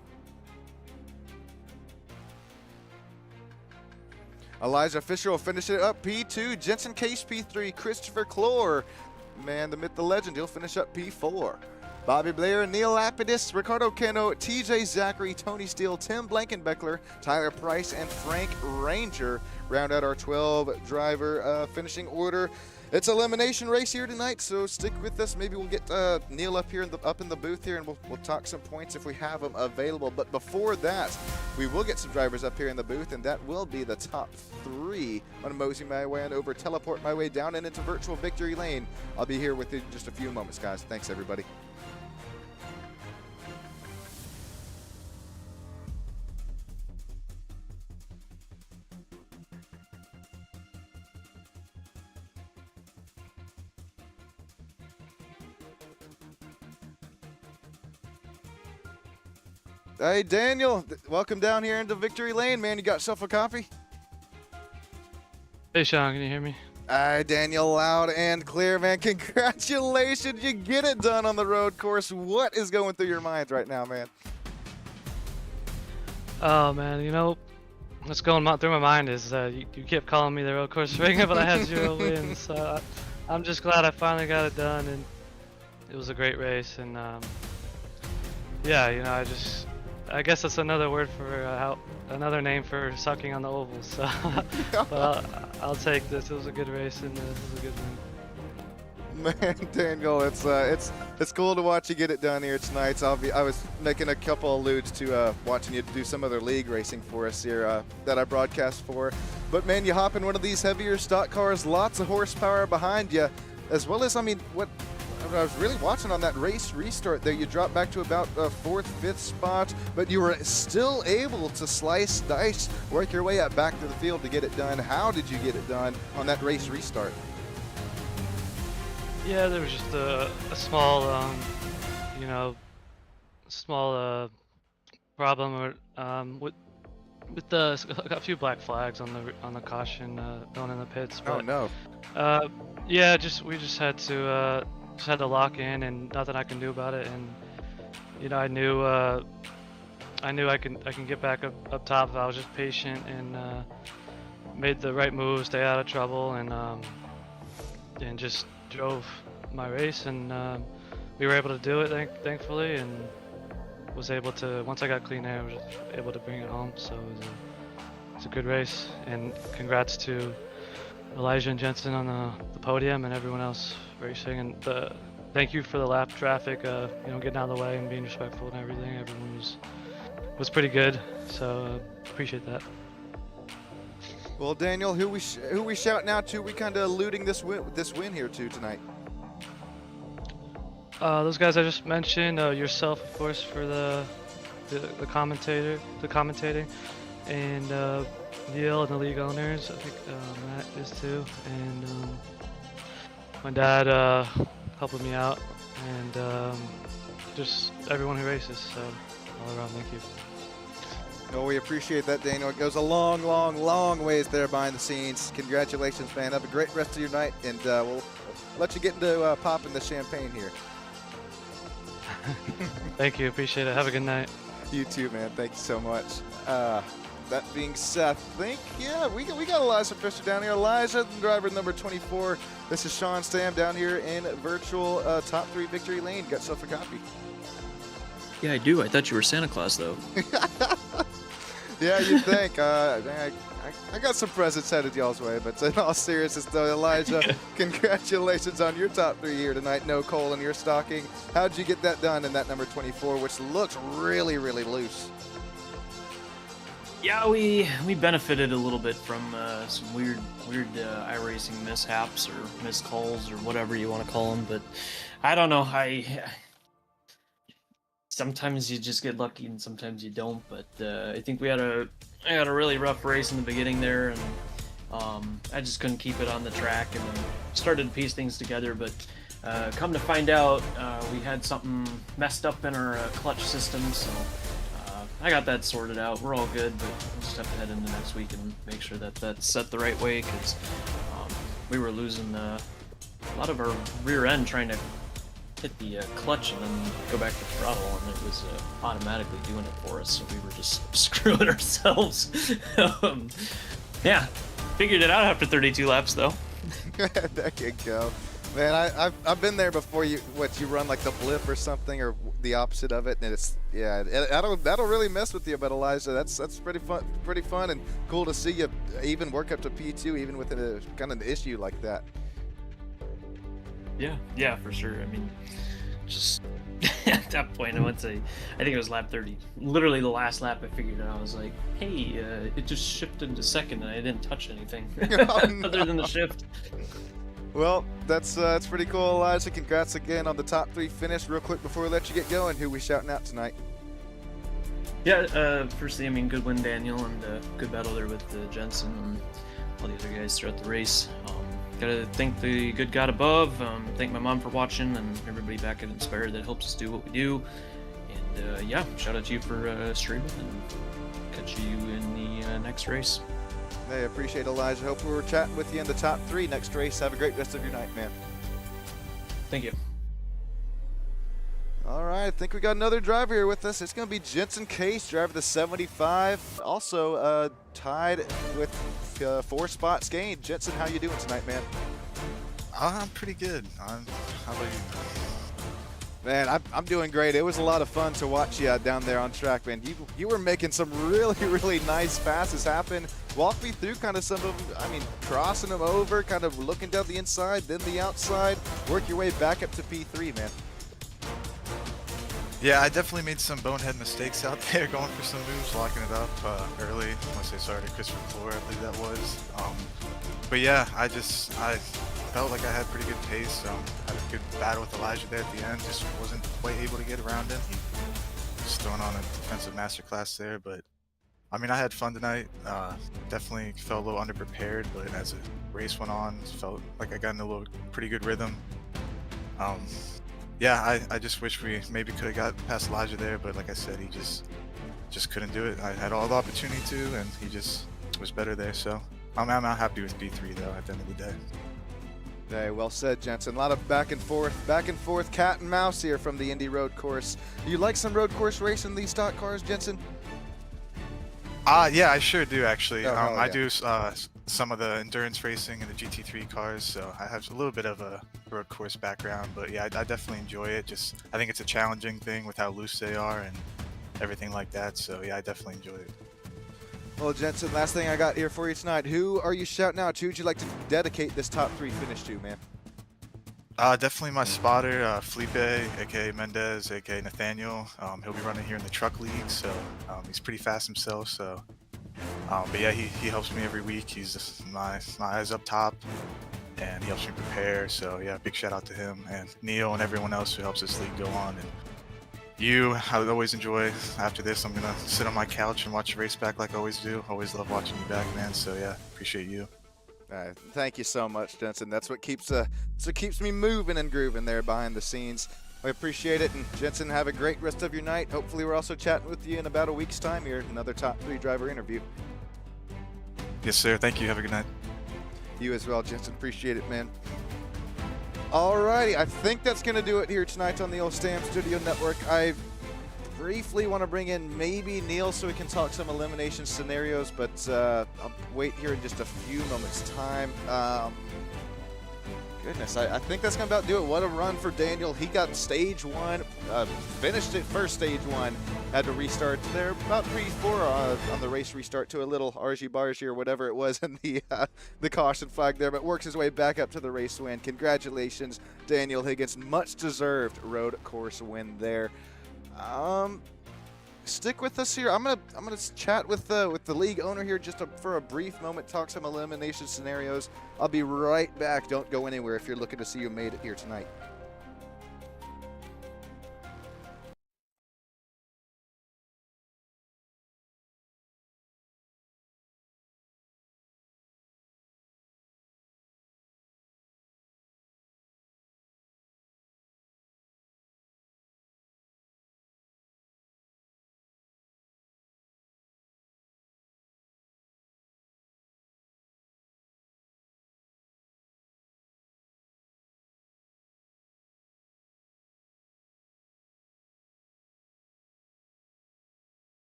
Elijah Fisher will finish it up P2. Jensen Case P3. Christopher Clore, man, the myth, the legend, he'll finish up P4. Bobby Blair, Neil Lapidus, Ricardo Keno, TJ Zachary, Tony Steele, Tim Blankenbeckler, Tyler Price, and Frank Ranger round out our 12-driver finishing order. It's elimination race here tonight, so stick with us. Maybe we'll get Neil up here up in the booth here, and we'll talk some points if we have them available. But before that, we will get some drivers up here in the booth, and that will be the top 3. I'm going to mosey my way on over, teleport my way down and into virtual victory lane. I'll be here with you in just a few moments, guys. Thanks, everybody. Hey, Daniel, welcome down here into Victory Lane, man. You got yourself a coffee? Hey, Sean, can you hear me? Hi, Daniel, loud and clear, man. Congratulations, you get it done on the road course. What is going through your mind right now, man? Oh, man, you know, what's going through my mind is you kept calling me the road course ringer, but I had 0 wins. So I'm just glad I finally got it done, and it was a great race. And yeah, you know, I guess that's another word for another name for sucking on the ovals. So, but I'll take this. It was a good race, and this is a good win. Man, Daniel, it's cool to watch you get it done here tonight. I was making a couple alludes to watching you do some other league racing for us here that I broadcast for. But man, you hop in one of these heavier stock cars, lots of horsepower behind you, as well as, I mean, I was really watching on that race restart there. You dropped back to about 4th, 5th spot, but you were still able to slice, dice, work your way back to the field to get it done. How did you get it done on that race restart? Yeah, there was just a small, problem with a few black flags on the caution going in the pits. But, oh no. Yeah, we just had to lock in, and nothing I can do about it. And you know, I knew I can get back up top if I was just patient and made the right moves, stay out of trouble, and just drove my race, and we were able to do it thankfully, and was able to, once I got clean air, I was able to bring it home. So it was a good race, and congrats to Elijah and Jensen on the podium and everyone else racing, and thank you for the lap traffic, you know, getting out of the way and being respectful and everything. Everyone was pretty good, so appreciate that. Well, Daniel, who we shouting out to? We kind of alluding this win here to tonight. Those guys I just mentioned, yourself of course for the commentating, and Neil and the league owners. I think Matt is too, and my dad helping me out, and just everyone who races. So all around, thank you. No, we appreciate that, Daniel. It goes a long, long, long ways there behind the scenes. Congratulations, man. Have a great rest of your night, and we'll let you get into popping the champagne here. Thank you. Appreciate it. Have a good night. You too, man. Thank you so much. that being said, we got Elijah Fisher down here. Elijah, driver number 24. This is Sean Stam down here in virtual top 3 victory lane. Got yourself a copy. Yeah, I do. I thought you were Santa Claus, though. Yeah, you'd think. I got some presents headed y'all's way, but in all seriousness, though, Elijah, congratulations on your top 3 here tonight. No coal in your stocking. How'd you get that done in that number 24, which looks really, really loose? Yeah, we benefited a little bit from some weird iRacing mishaps or missed calls or whatever you want to call them. But I don't know. Sometimes you just get lucky and sometimes you don't. But I think I had a really rough race in the beginning there, and I just couldn't keep it on the track, and then started to piece things together. But come to find out, we had something messed up in our clutch system, so I got that sorted out. We're all good, but we'll just have to head into next week and make sure that that's set the right way, because we were losing a lot of our rear end trying to hit the clutch and then go back to throttle, and it was automatically doing it for us, so we were just screwing ourselves. Yeah, figured it out after 32 laps, though. There you go. Man, I've been there before. You run like the blip or something, or the opposite of it, and that'll really mess with you. But Elijah, that's pretty fun and cool to see you even work up to P2 even with a kind of an issue like that. Yeah, for sure. I mean, just at that point, I think it was lap 30. Literally the last lap, I figured out. I was like, hey, it just shifted to second, and I didn't touch anything other than the shift. Well, that's pretty cool, Elijah. Congrats again on the top 3 finish. Real quick before we let you get going, who we shouting out tonight? Yeah, firstly, I mean, good win, Daniel, and good battle there with Jensen and all the other guys throughout the race. Gotta thank the good God above, thank my mom for watching, and everybody back at Inspire that helps us do what we do. And yeah, shout out to you for streaming, and catch you in the next race. Hey, appreciate it, Elijah. Hope we were chatting with you in the top 3 next race. Have a great rest of your night, man. Thank you. All right, I think we got another driver here with us. It's going to be Jensen Case, driver the 75. Also tied with 4 spots gained. Jensen, how you doing tonight, man? I'm pretty good. How about you? Man, I'm doing great. It was a lot of fun to watch you down there on track, man. You were making some really, really nice passes happen. Walk me through kind of some of them. I mean, crossing them over, kind of looking down the inside, then the outside. Work your way back up to P3, man. Yeah, I definitely made some bonehead mistakes out there going for some moves, locking it up early. I want to say sorry to Christopher Floor, I believe that was. But yeah, I felt like I had pretty good pace. Had a good battle with Elijah there at the end. Just wasn't quite able to get around him. He was throwing on a defensive masterclass there. But I mean, I had fun tonight. Definitely felt a little underprepared, but as the race went on, felt like I got in a pretty good rhythm. Yeah, I just wish we maybe could have got past Elijah there, but like I said, he just couldn't do it. I had all the opportunity to, and he just was better there. So I'm happy with P3 though at the end of the day. Hey, well said, Jensen. A lot of back and forth, cat and mouse here from the Indy Road Course. Do you like some road course racing these stock cars, Jensen? Yeah, I sure do actually. Oh, yeah. I do some of the endurance racing and the GT3 cars, so I have a little bit of a road course background. But yeah, I definitely enjoy it. I think it's a challenging thing with how loose they are and everything like that. So yeah, I definitely enjoy it. Well, Jensen, last thing I got here for you tonight. Who are you shouting out to? Who'd you like to dedicate this top 3 finish to, man? Definitely my spotter, Felipe, aka Mendez, aka Nathaniel. He'll be running here in the truck league, so he's pretty fast himself. So, but yeah, he helps me every week. He's just my eyes up top, and he helps me prepare. So yeah, big shout out to him and Neil and everyone else who helps this league go on. And I would always enjoy. After this, I'm gonna sit on my couch and watch the race back like I always do. Always love watching you back, man. So yeah, appreciate you. Thank you so much, Jensen. That's what keeps me moving and grooving there behind the scenes. We appreciate it, and Jensen, have a great rest of your night. Hopefully, we're also chatting with you in about a week's time here, another top 3 driver interview. Yes, sir. Thank you. Have a good night. You as well, Jensen. Appreciate it, man. Alrighty, I think that's gonna do it here tonight on the old Stam Studio Network. briefly want to bring in maybe Neil so we can talk some elimination scenarios, but I'll wait here in just a few moments' time. Goodness, I think that's going to about do it. What a run for Daniel. He got stage 1, finished it first stage 1, had to restart there about 3-4 on the race restart to a little argy-bargy or whatever it was in the caution flag there, but works his way back up to the race win. Congratulations, Daniel Higgins. Much deserved road course win there. Stick with us here. I'm gonna chat with the league owner here just for a brief moment, talk some elimination scenarios. I'll be right back. Don't go anywhere if you're looking to see who made it here tonight.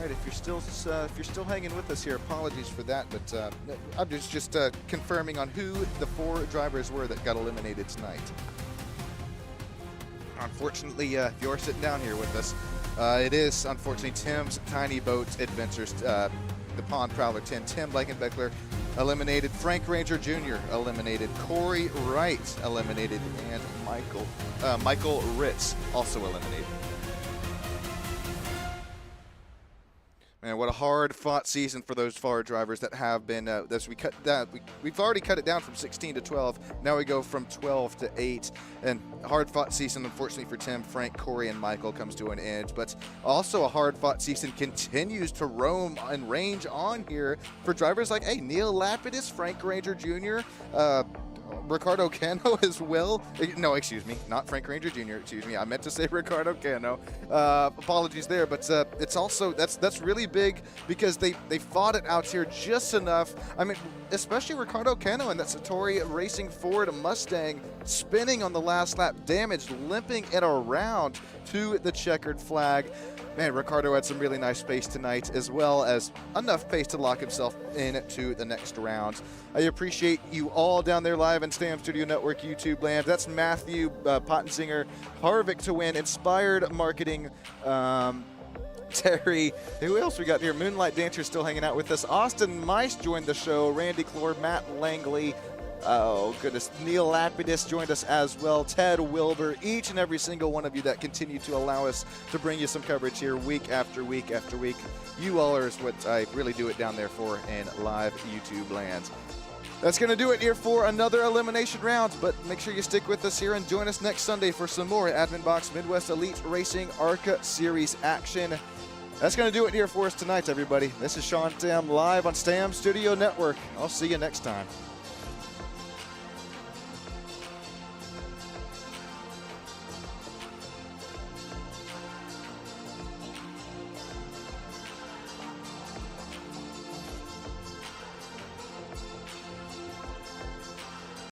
If you're still hanging with us here, apologies for that, but I'm just confirming on who the 4 drivers were that got eliminated tonight. Unfortunately, if you're sitting down here with us, it is unfortunately Tim's Tiny Boat Adventures, the Pond Prowler 10. Tim Blankenbeckler eliminated, Frank Ranger Jr. eliminated, Corey Wright eliminated, and Michael Ritz also eliminated. Man, what a hard-fought season for those 4 drivers that have been. We've already cut it down from 16 to 12. Now we go from 12 to 8. And a hard-fought season, unfortunately for Tim, Frank, Corey, and Michael comes to an end. But also a hard-fought season continues to roam and range on here for drivers like, hey, Neil Lapidus, Frank Ranger Jr., Ricardo Cano as well. No, excuse me, not Frank Ranger Jr. Excuse me, I meant to say Ricardo Cano. Apologies there, but it's also that's really big because they fought it out here just enough. I mean, especially Ricardo Cano and that Satori Racing Ford Mustang spinning on the last lap, damaged, limping it around to the checkered flag. Man, Ricardo had some really nice pace tonight, as well as enough pace to lock himself into the next round. I appreciate you all down there live in Stam Studio Network YouTube land. That's Matthew Pottensinger, Harvick to win, Inspired Marketing, Terry. Who else we got here? Moonlight Dancer still hanging out with us. Austin Mice joined the show. Randy Clore, Matt Langley. Oh, goodness. Neil Lapidus joined us as well. Ted Wilbur, each and every single one of you that continue to allow us to bring you some coverage here week after week after week. You all are what I really do it down there for in live YouTube land. That's going to do it here for another elimination round, but make sure you stick with us here and join us next Sunday for some more Admin Box Midwest Elite Racing ARCA Series action. That's going to do it here for us tonight, everybody. This is Sean Stam live on Stam Studio Network. I'll see you next time.